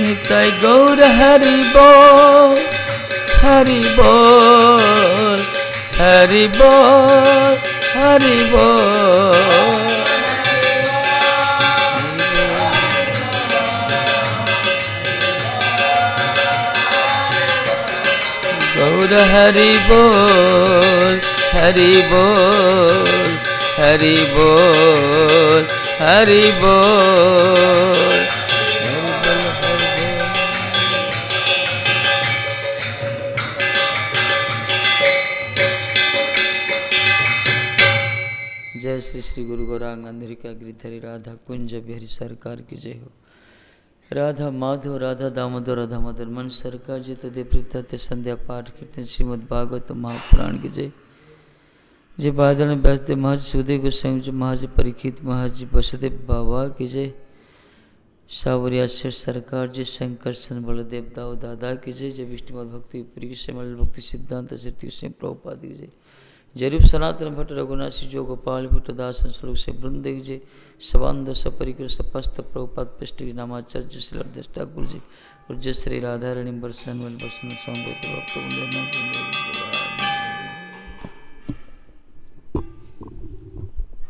Nitai Gaura Hari Bol, Hari Bol, Hari बोल हरि बोल। गौर हरि बोल हरि बोल हरि बोल हरि बोल। जय श्री श्री गुरु गौरांग अंधरिका गिरिधरी राधा कुंज बिहारी सरकार की जय हो। राधा माधव राधा दामोदर राधा मदर मन सरकार जी तदे प्रीत संध्या पाठ कीर्तन श्रीमद भागवत महापुराण की जय। जय बादल बैठते महाराज सुदे गोस्वामी जी महाराज परीक्षित महाराज जी वसुदेव बाबा की जय। सावरिया शेर सरकार जी शंकरसन बलदेव दाऊ दादा की जय। जय विष्णु भक्ति प्रिय श्रीमल भक्ति सिद्धांत श्री सिंह प्रभुपाद की जय। जरूप सनातन भट्ट रघुनाथ जो गोपाल भट्ट दासन स्वरूप से वृंद की जय। सबांध सपरिकर सपस्त प्रभुपाद पृष्ठ नामाचार्य श्री हरदेश ठाकुर जी और जय श्री राधा रानी बरसन बरसन स्वामी भक्त